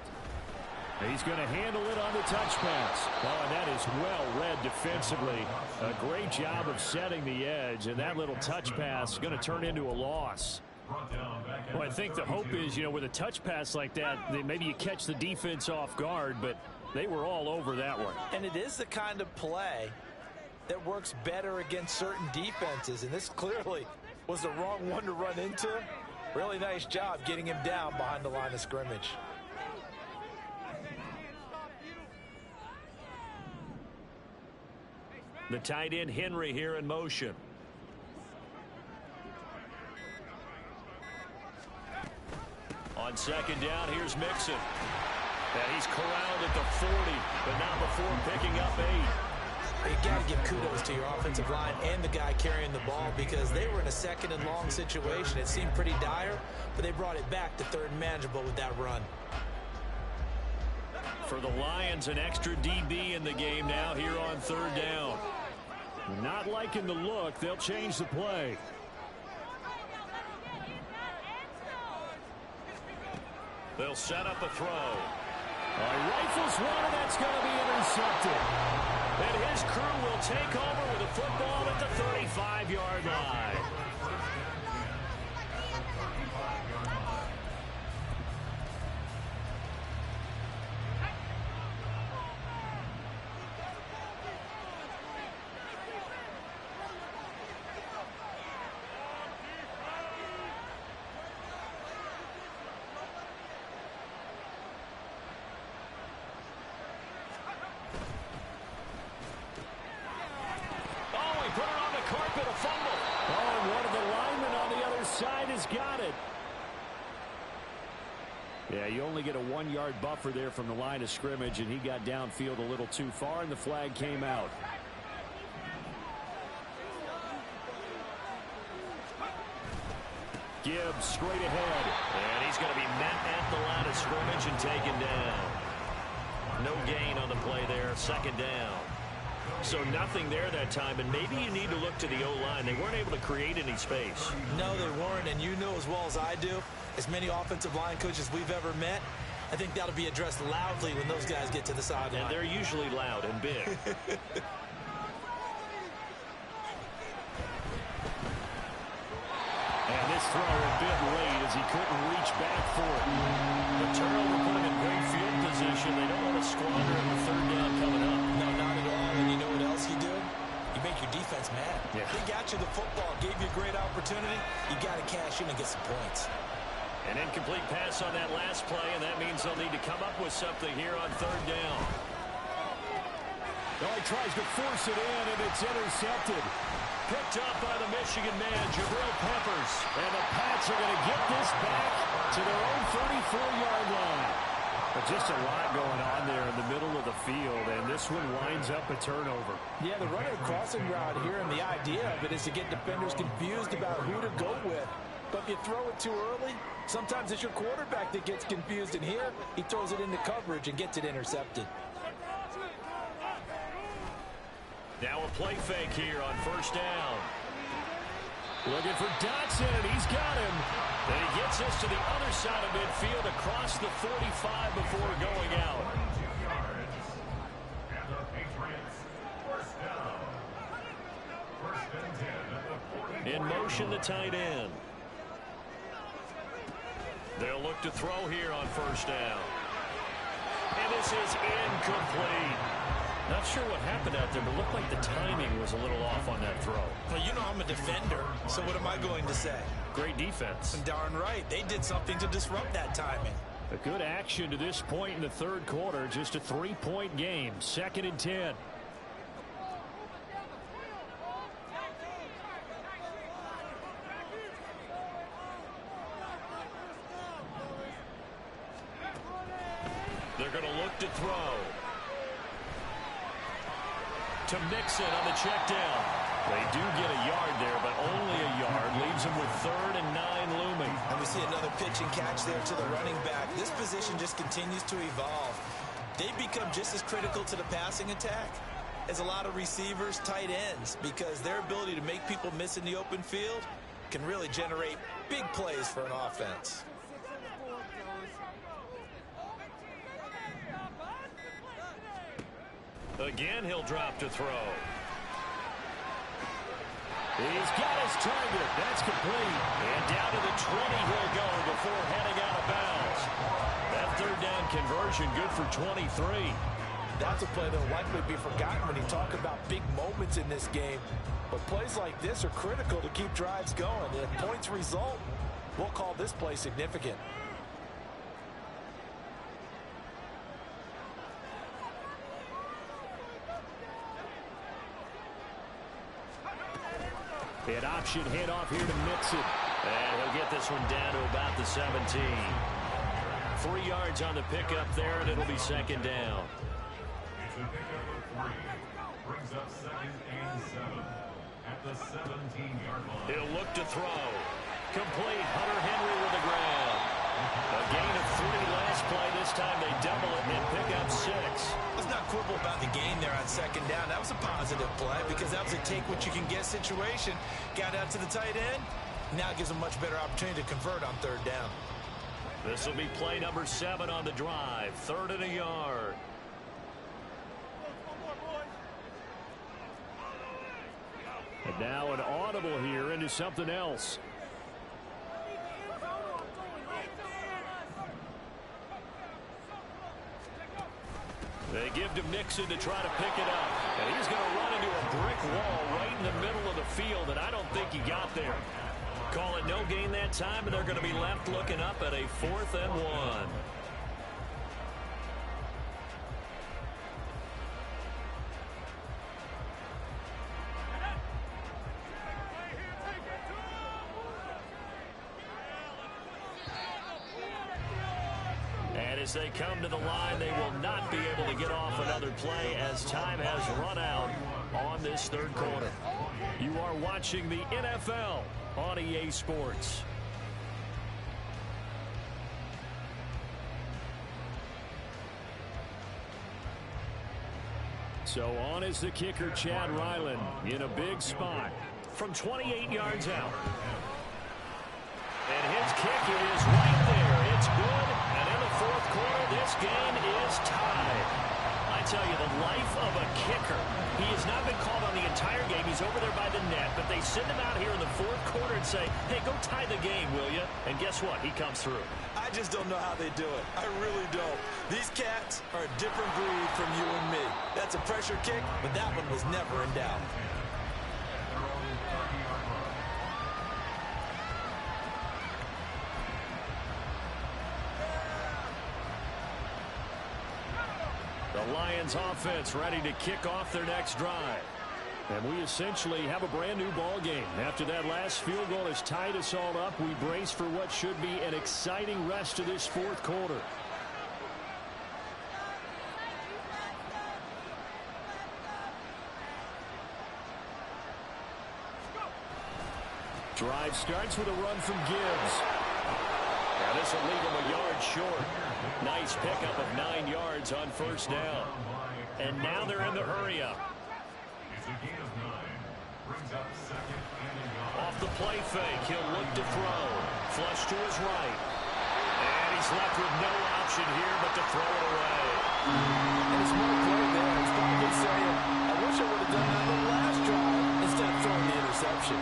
He's going to handle it on the touch pass. Oh, and that is well read defensively. A great job of setting the edge, and that little touch pass is going to turn into a loss. Well, I think the hope is, with a touch pass like that, maybe you catch the defense off guard, but they were all over that one. And it is the kind of play that works better against certain defenses, and this clearly was the wrong one to run into. Really nice job getting him down behind the line of scrimmage. The tight end Henry here in motion. On second down, here's Mixon. And he's corralled at the 40, but not before picking up 8. You got to give kudos to your offensive line and the guy carrying the ball, because they were in a second and long situation. It seemed pretty dire, but they brought it back to third and manageable with that run. For the Lions, an extra DB in the game now here on third down. Not liking the look. They'll change the play. They'll set up a throw. Rifles one, and that's going to be intercepted. And his crew will take over with a football at the 35-yard line. Got it. Yeah, you only get a 1-yard buffer there from the line of scrimmage, and he got downfield a little too far, and the flag came out. Gibbs straight ahead. And he's going to be met at the line of scrimmage and taken down. No gain on the play there, second down. So nothing there that time, and maybe you need to look to the O-line. They weren't able to create any space. No, they weren't, and you know as well as I do, as many offensive line coaches we've ever met, I think that'll be addressed loudly when those guys get to the sideline. And they're usually loud and big. And this throw a bit late as he couldn't reach back for it. The turnover put him in great field position. They don't want to squander in the third down coming up. No, not at all. And you know what else you do? You make your defense mad. Yeah. They got you the football, gave you a great opportunity. You got to cash in and get some points. An incomplete pass on that last play, and that means they'll need to come up with something here on third down. Well, he tries to force it in, and it's intercepted. Picked up by the Michigan man, Jabril Peppers. And the Pats are going to get this back to their own 34-yard line. But just a lot going on there in the middle of the field, and this one winds up a turnover. Yeah, the running crossing route here, and the idea of it is to get defenders confused about who to go with. But if you throw it too early, sometimes it's your quarterback that gets confused, and here he throws it into coverage and gets it intercepted. Now a play fake here on first down. Looking for Dotson, and he's got him. And he gets us to the other side of midfield across the 45 before going out. And the Patriots, first down. First and 10 at the 40. In motion, the tight end. They'll look to throw here on first down. And this is incomplete. Not sure what happened out there, but looked like the timing was a little off on that throw. Well, you know I'm a defender, so what am I going to say? Great defense. Darn right. They did something to disrupt that timing. A good action to this point in the third quarter. Just a 3-point game. 2nd and 10. They're going to look to throw. To Mixon on the check down. They do get a yard there, but only a yard. Leaves them with 3rd and 9 looming. And we see another pitch and catch there to the running back. This position just continues to evolve. They become just as critical to the passing attack as a lot of receivers, tight ends, because their ability to make people miss in the open field can really generate big plays for an offense. Again, he'll drop to throw. He's got his target. That's complete. And down to the 20 he'll go before heading out of bounds. That 3rd down conversion good for 23. That's a play that will likely be forgotten when you talk about big moments in this game. But plays like this are critical to keep drives going. And if points result, we'll call this play significant. An option handoff here to Mixon. And he'll get this one down to about the 17. 3 yards on the pickup there, and it'll be 2nd down. It's a pickup of 3. Brings up 2nd and 7 at the 17-yard line. He'll look to throw. Complete. Hunter Henry with the ground. A gain of 3 last play. This time they double it and pick up 6. Let's not quibble about the gain there on 2nd down. That was a positive play because that was a take-what-you-can-get situation. Got out to the tight end. Now gives them much better opportunity to convert on 3rd down. This will be play number 7 on the drive. 3rd and a yard. And now an audible here into something else. They give to Mixon to try to pick it up. And he's going to run into a brick wall right in the middle of the field, and I don't think he got there. Call it no gain that time, and they're going to be left looking up at a 4th and 1. As they come to the line, they will not be able to get off another play as time has run out on this 3rd quarter. You are watching the NFL on EA Sports. So on is the kicker, Chad Ryland, in a big spot from 28 yards out. And his kick is right there. It's good. And in the 4th quarter, this game is tied. I tell you, the life of a kicker. He has not been called on the entire game. He's over there by the net. But they send him out here in the 4th quarter and say, hey, go tie the game, will you? And guess what? He comes through. I just don't know how they do it. I really don't. These cats are a different breed from you and me. That's a pressure kick, but that one was never in doubt. The Lions offense ready to kick off their next drive. And we essentially have a brand new ball game. After that last field goal has tied us all up, we brace for what should be an exciting rest of this 4th quarter. Drive starts with a run from Gibbs. Now this will leave him a yard short. Nice pickup of 9 yards on 1st down. And now they're in the hurry-up. It's a gain of 9. Brings up 2nd and a yard. Off the play fake, he'll look to throw. Flush to his right. And he's left with no option here but to throw it away. And it's more play there. He's probably saying, I wish I would have done that on the last drive instead of throwing the interception.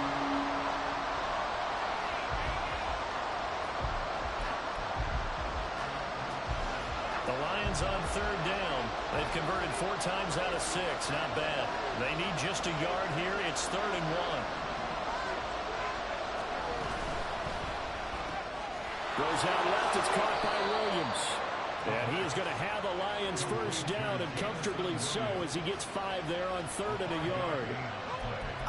The Lions on third down. They've converted 4 times out of 6. Not bad. They need just a yard here. It's 3rd and 1. Goes out left. It's caught by Williams. And he is going to have the Lions first down, and comfortably so, as he gets 5 there on 3rd and a yard.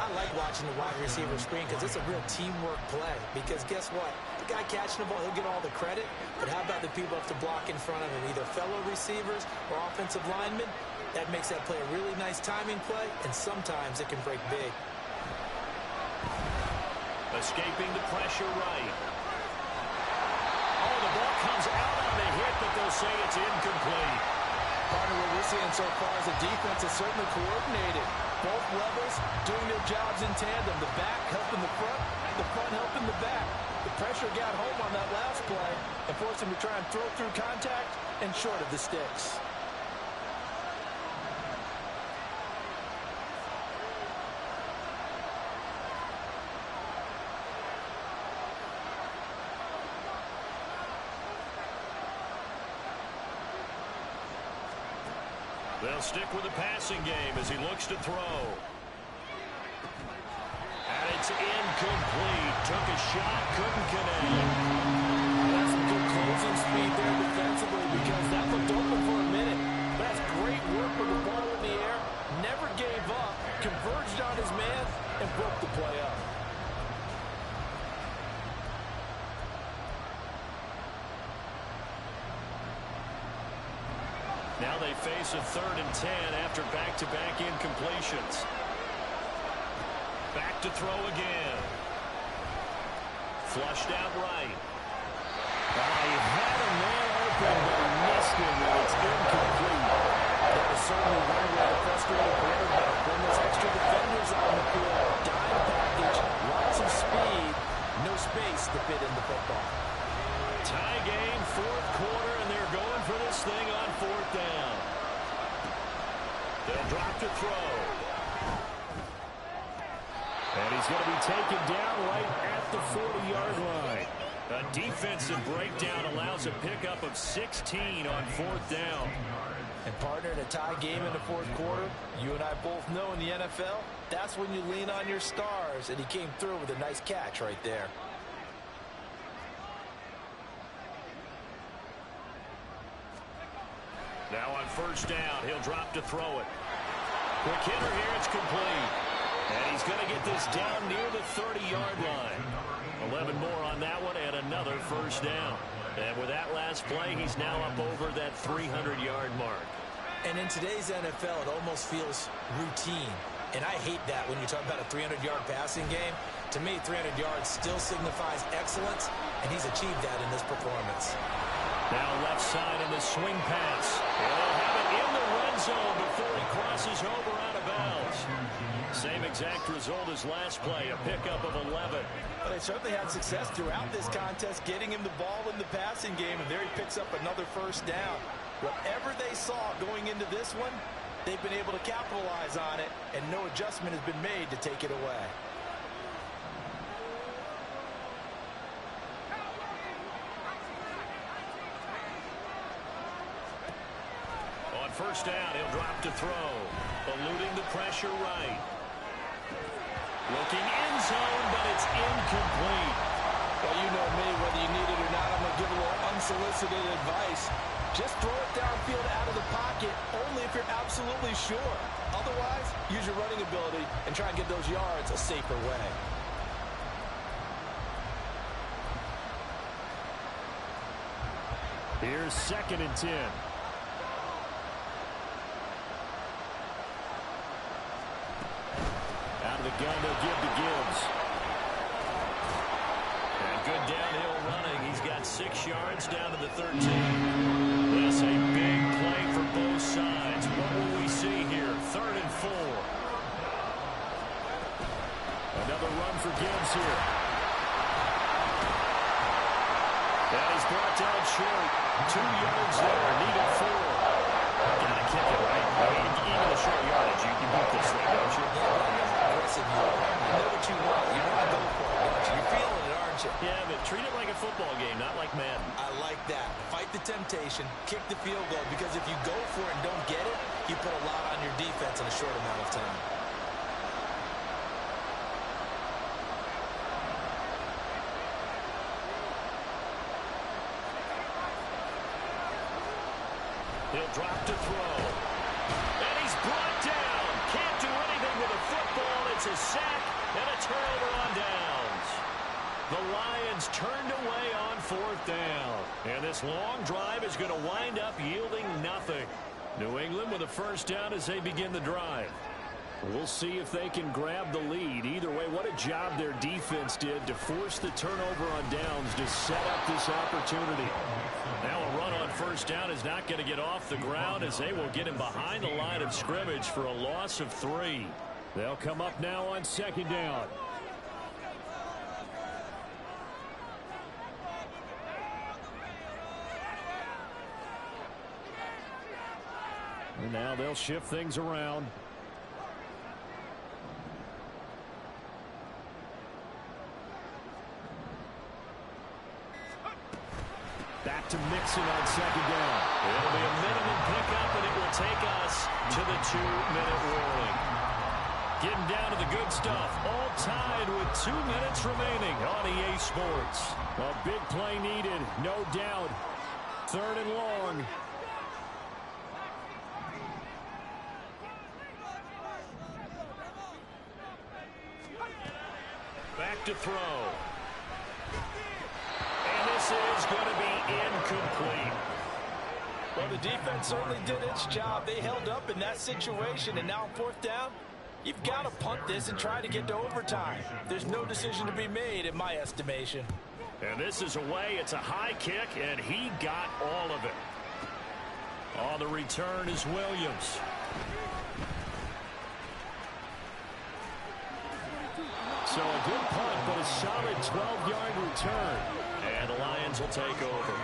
I like watching the wide receiver screen because it's a real teamwork play. Because guess what? The guy catching the ball, he'll get all the credit. But how about the people who have to block in front of him, either fellow receivers or offensive linemen? That makes that play a really nice timing play, and sometimes it can break big. Escaping the pressure right. Oh, the ball comes out on the hit, but they'll say it's incomplete. Partner, what we're seeing so far is the defense is certainly coordinated. Both levels doing their jobs in tandem. The back helping the front helping the back. The pressure got home on that last play and forced him to try and throw through contact and short of the sticks. They'll stick with the passing game as he looks to throw. And it's incomplete. Took a shot, couldn't connect. That's some good closing speed there defensively because that looked open for a minute. That's great work with the ball in the air. Never gave up. Converged on his man and broke the play up. Now they face a 3rd and 10 after back-to-back incompletions. Back to throw again. Flushed out right. He had a man open, but missed him, and it's incomplete. That was certainly one way to frustrate a quarterback. When there's extra defenders on the field, dime package, lots of speed, no space to fit in the football. Tie game, 4th quarter, and they're going for this thing on 4th down. They'll drop to throw. And he's going to be taken down right at the 40-yard line. A defensive breakdown allows a pickup of 16 on 4th down. And partner, in a tie game in the 4th quarter, you and I both know in the NFL, that's when you lean on your stars, and he came through with a nice catch right there. Now on 1st down, he'll drop to throw it. Quick hitter here, it's complete. And he's going to get this down near the 30-yard line. 11 more on that one and another 1st down. And with that last play, he's now up over that 300-yard mark. And in today's NFL, it almost feels routine. And I hate that when you talk about a 300-yard passing game. To me, 300 yards still signifies excellence, and he's achieved that in this performance. Now left side in the swing pass. And they'll have it in the red zone before he crosses over out of bounds. Same exact result as last play, a pickup of 11. But they certainly had success throughout this contest, getting him the ball in the passing game, and there he picks up another 1st down. Whatever they saw going into this one, they've been able to capitalize on it, and no adjustment has been made to take it away. On 1st down, he'll drop to throw. Eluding the pressure right. Looking end zone, but it's incomplete. Well, you know me, whether you need it or not, I'm going to give a little unsolicited advice. Just throw it downfield out of the pocket, only if you're absolutely sure. Otherwise, use your running ability and try and get those yards a safer way. Here's 2nd and 10. Out of the gun, they'll give to Gibbs. And good downhill running. He's got 6 yards down to the 13. This a big play for both sides. What will we see here? 3rd and 4. Another run for Gibbs here. That is brought down short. 2 yards there. Needed 4. Gotta kick it, right? I mean, even the short yardage, you can beat this thing, don't you? Aggressive, you know what you want. You want to go for it, don't you? You're feeling it, aren't you? Yeah, but treat it like a football game, not like Madden. I like that. Fight the the temptation, kick the field goal, because if you go for it and don't get it, you put a lot on your defense in a short amount of time. He'll drop to throw. And he's brought down. Can't do anything with a football. It's a sack and a turnover on downs. The Lions turned away on 4th down. And this long drive is going to wind up yielding nothing. New England with a first down as they begin the drive. We'll see if they can grab the lead. Either way, what a job their defense did to force the turnover on downs to set up this opportunity. Now a run on first down is not going to get off the ground as they will get him behind the line of scrimmage for a loss of 3. They'll come up now on 2nd down. And now they'll shift things around. Back to Mixon on 2nd down. It'll be a minimum pickup, and it will take us to the 2-minute warning. Getting down to the good stuff. All tied with 2 minutes remaining on EA Sports. A big play needed, no doubt. 3rd and long. Back to throw. And this is going to be incomplete. Well, the defense certainly did its job. They held up in that situation, and now on 4th down, you've got to punt this and try to get to overtime. There's no decision to be made in my estimation. And this is away. It's a high kick, and he got all of it. On the return is Williams. So a good punt, but a solid 12-yard return. And the Lions will take over.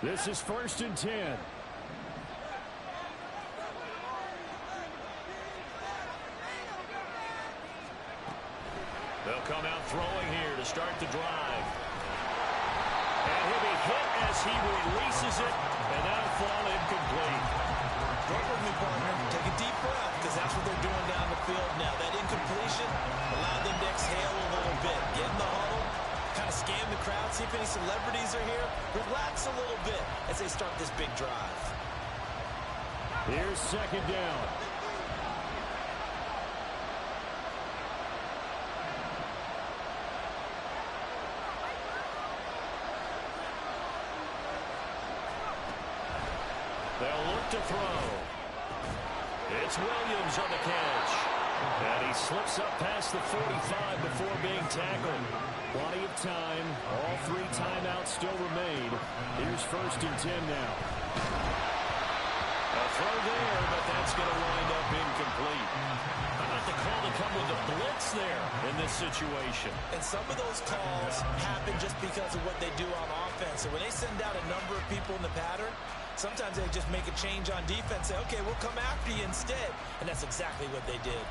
This is 1st and 10. They'll come out throwing here to start the drive. And he'll be hit as he releases it, and that'll fall incomplete. Work with me, partner. Take a deep breath, because that's what they're doing down the field now. That incompletion allowed them to exhale a little bit. Get in the huddle, kind of scan the crowd, see if any celebrities are here. Relax a little bit as they start this big drive. Here's 2nd down. They'll look to throw. It's Williams on the catch. And he slips up past the 45 before being tackled. Plenty of time. All 3 timeouts still remain. Here's 1st and 10 now. A throw there, but that's going to wind up incomplete. How about the call to come with the blitz there in this situation? And some of those calls happen just because of what they do on offense. So when they send out a number of people in the pattern, sometimes they just make a change on defense, say, okay, we'll come after you instead. And that's exactly what they did.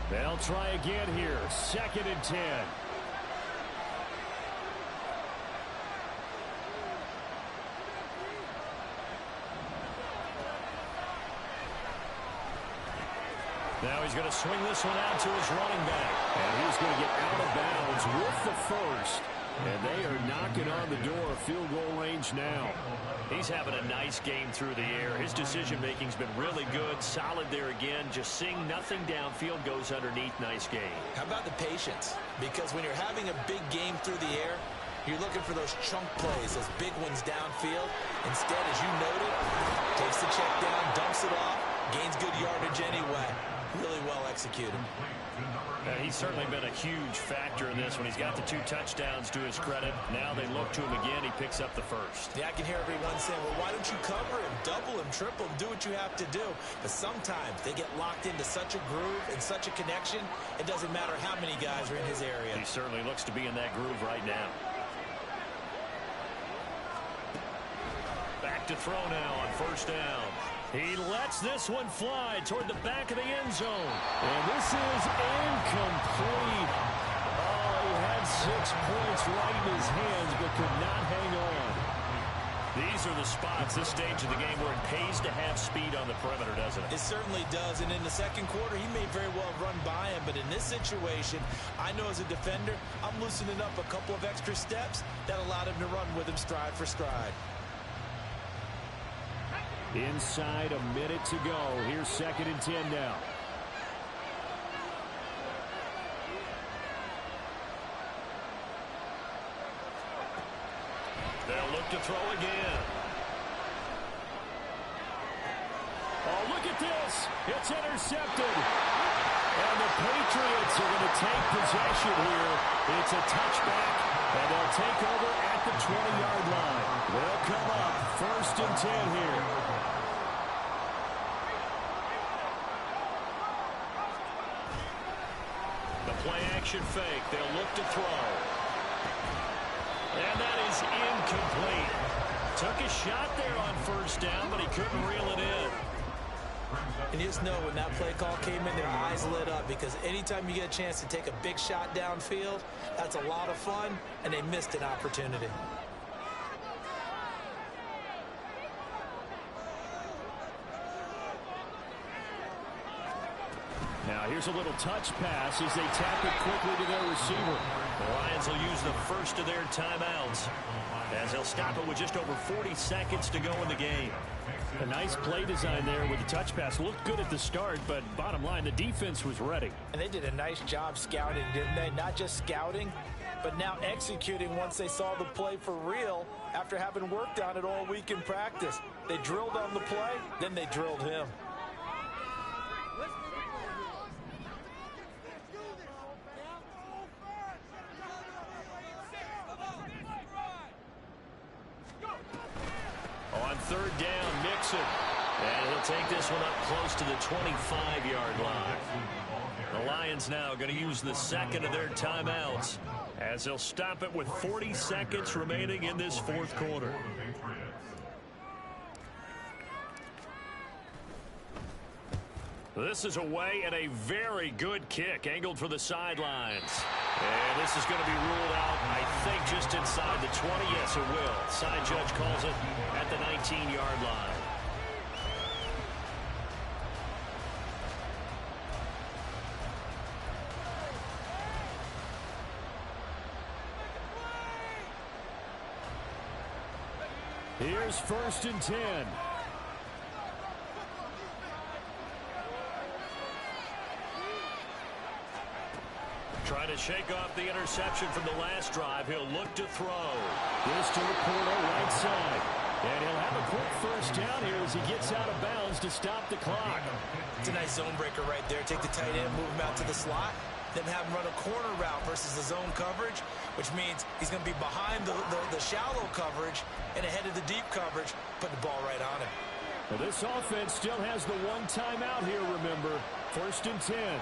They'll try again here. 2nd and 10. Now he's going to swing this one out to his running back. And he's going to get out of bounds with the first. And they are knocking on the door of field goal range now. He's having a nice game through the air. His decision-making's been really good. Solid there again. Just seeing nothing downfield, goes underneath. Nice game. How about the patience? Because when you're having a big game through the air, you're looking for those chunk plays, those big ones downfield. Instead, as you noted, takes the check down, dumps it off, gains good yardage anyway. Really well executed. He He's certainly been a huge factor in this when he's got the 2 touchdowns to his credit. Now they look to him again. He picks up the first. Yeah, I can hear everyone saying, well, why don't you cover him, double him, triple him, do what you have to do. But sometimes they get locked into such a groove and such a connection, it doesn't matter how many guys are in his area. He certainly looks to be in that groove right now. Back to throw now on first down. He lets this one fly toward the back of the end zone. And this is incomplete. Oh, he had 6 points right in his hands, but could not hang on. These are the spots, this stage of the game, where it pays to have speed on the perimeter, doesn't it? It certainly does, and in the second quarter, he may very well run by him, but in this situation, I know as a defender, I'm loosening up a couple of extra steps that allowed him to run with him stride for stride. Inside a minute to go. Here's 2nd and 10 now. They'll look to throw again. Oh, look at this. It's intercepted. And the Patriots are going to take possession here. It's a touchback, and they'll take over at the 20-yard line. They'll come up 1st and 10 here. The play-action fake. They'll look to throw. And that is incomplete. Took a shot there on first down, but he couldn't reel it in. And you just know when that play call came in, their eyes lit up, because anytime you get a chance to take a big shot downfield, that's a lot of fun, and they missed an opportunity. Now here's a little touch pass as they tap it quickly to their receiver. The Lions will use the first of their timeouts, as they'll stop it with just over 40 seconds to go in the game. A nice play design there with the touch pass. Looked good at the start, but bottom line, the defense was ready. And they did a nice job scouting, didn't they? Not just scouting, but now executing once they saw the play for real after having worked on it all week in practice. They drilled on the play, then they drilled him. On 3rd down, Mixon. And he'll take this one up close to the 25-yard line. The Lions now going to use the 2nd of their timeouts, as they'll stop it with 40 seconds remaining in this 4th quarter. This is away and a very good kick, angled for the sidelines. And this is going to be ruled out, I think, just inside the 20. Yes, it will. Side judge calls it at the 19-yard line. Here's 1st and 10. Trying to shake off the interception from the last drive. He'll look to throw. This to the corner, right side. And he'll have a quick 1st down here as he gets out of bounds to stop the clock. It's a nice zone breaker right there. Take the tight end, move him out to the slot, then have him run a corner route versus the zone coverage, which means he's going to be behind the shallow coverage and ahead of the deep coverage, putting the ball right on him. Well, this offense still has the 1 timeout here, remember. 1st and 10.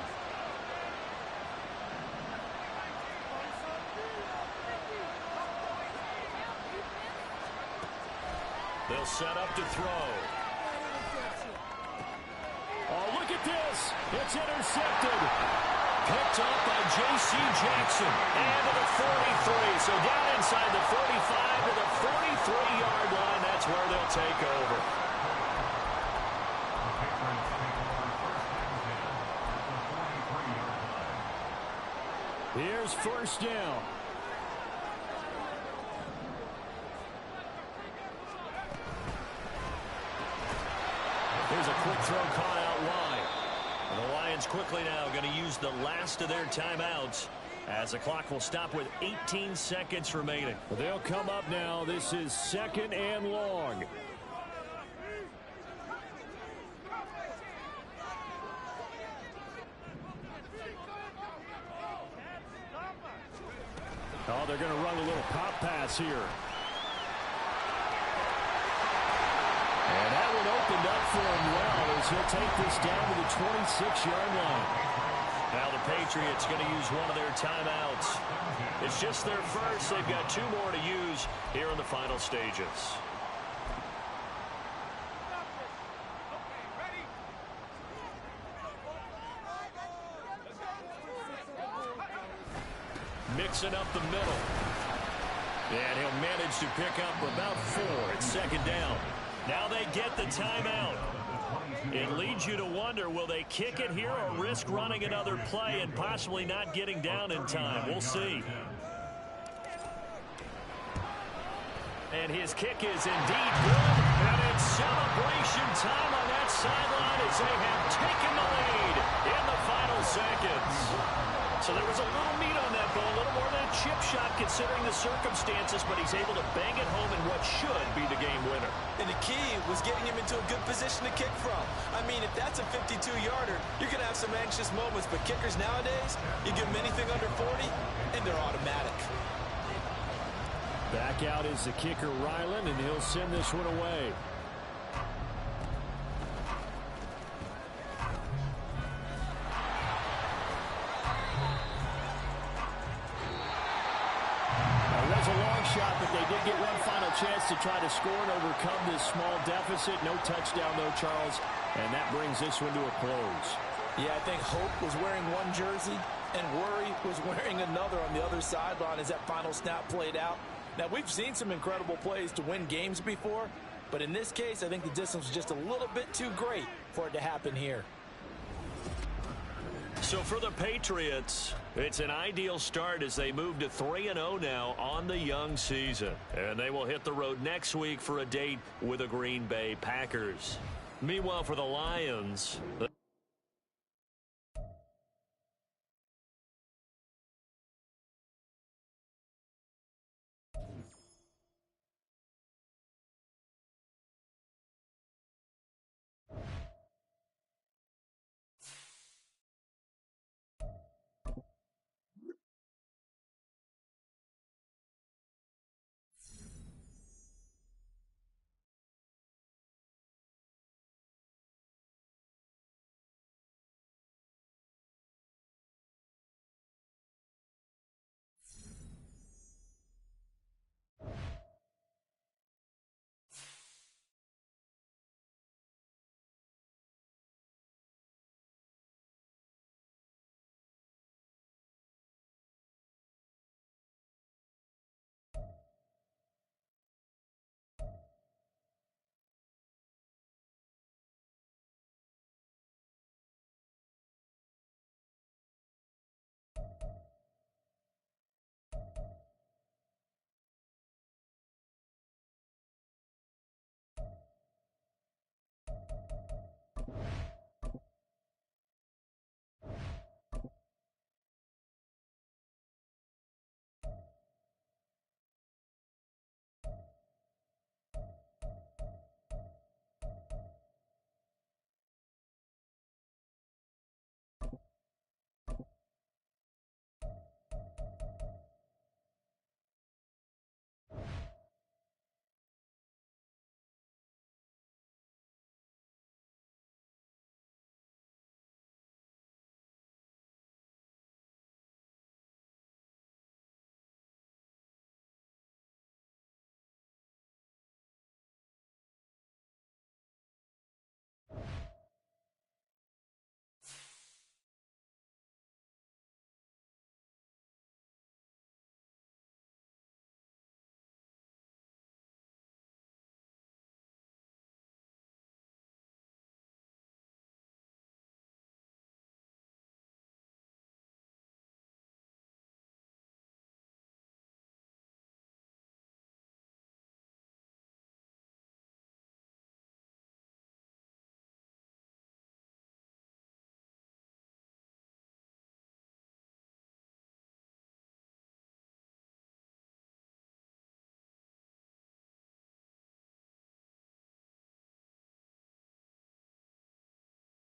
They'll set up to throw. Oh, look at this. It's intercepted. Picked up by J.C. Jackson. And to the 43. So down inside the 45 to the 43-yard line. That's where they'll take over. Here's 1st down. Here's a quick throw caught out wide. And the Lions quickly now going to use the last of their timeouts, as the clock will stop with 18 seconds remaining. They'll come up now. This is 2nd and long. Oh, they're going to run a little pop pass here. And that one opened up for him well as he'll take this down to the 26-yard line. Now the Patriots going to use one of their timeouts. It's just their first. They've got 2 more to use here in the final stages. Mixing up the middle. And he'll manage to pick up about 4 at second down. Now they get the timeout. It leads you to wonder, will they kick it here or risk running another play and possibly not getting down in time? We'll see. And his kick is indeed good. And it's celebration time on that sideline as they have taken the lead in the final seconds. So there was a little meat on that ball, a little more than a chip shot considering the circumstances, but he's able to bang it home in what should be the game winner. And the key was getting him into a good position to kick from. I mean, if that's a 52-yarder, you're going to have some anxious moments, but kickers nowadays, you give them anything under 40, and they're automatic. Back out is the kicker, Ryland, and he'll send this one away. A long shot, but they did get one final chance to try to score and overcome this small deficit. No touchdown, though, Charles, and that brings this one to a close. Yeah, I think Hope was wearing one jersey and Worry was wearing another on the other sideline as that final snap played out. Now, we've seen some incredible plays to win games before, but in this case, I think the distance was just a little bit too great for it to happen here. So for the Patriots, it's an ideal start as they move to 3-0 now on the young season. And they will hit the road next week for a date with the Green Bay Packers. Meanwhile, for the Lions,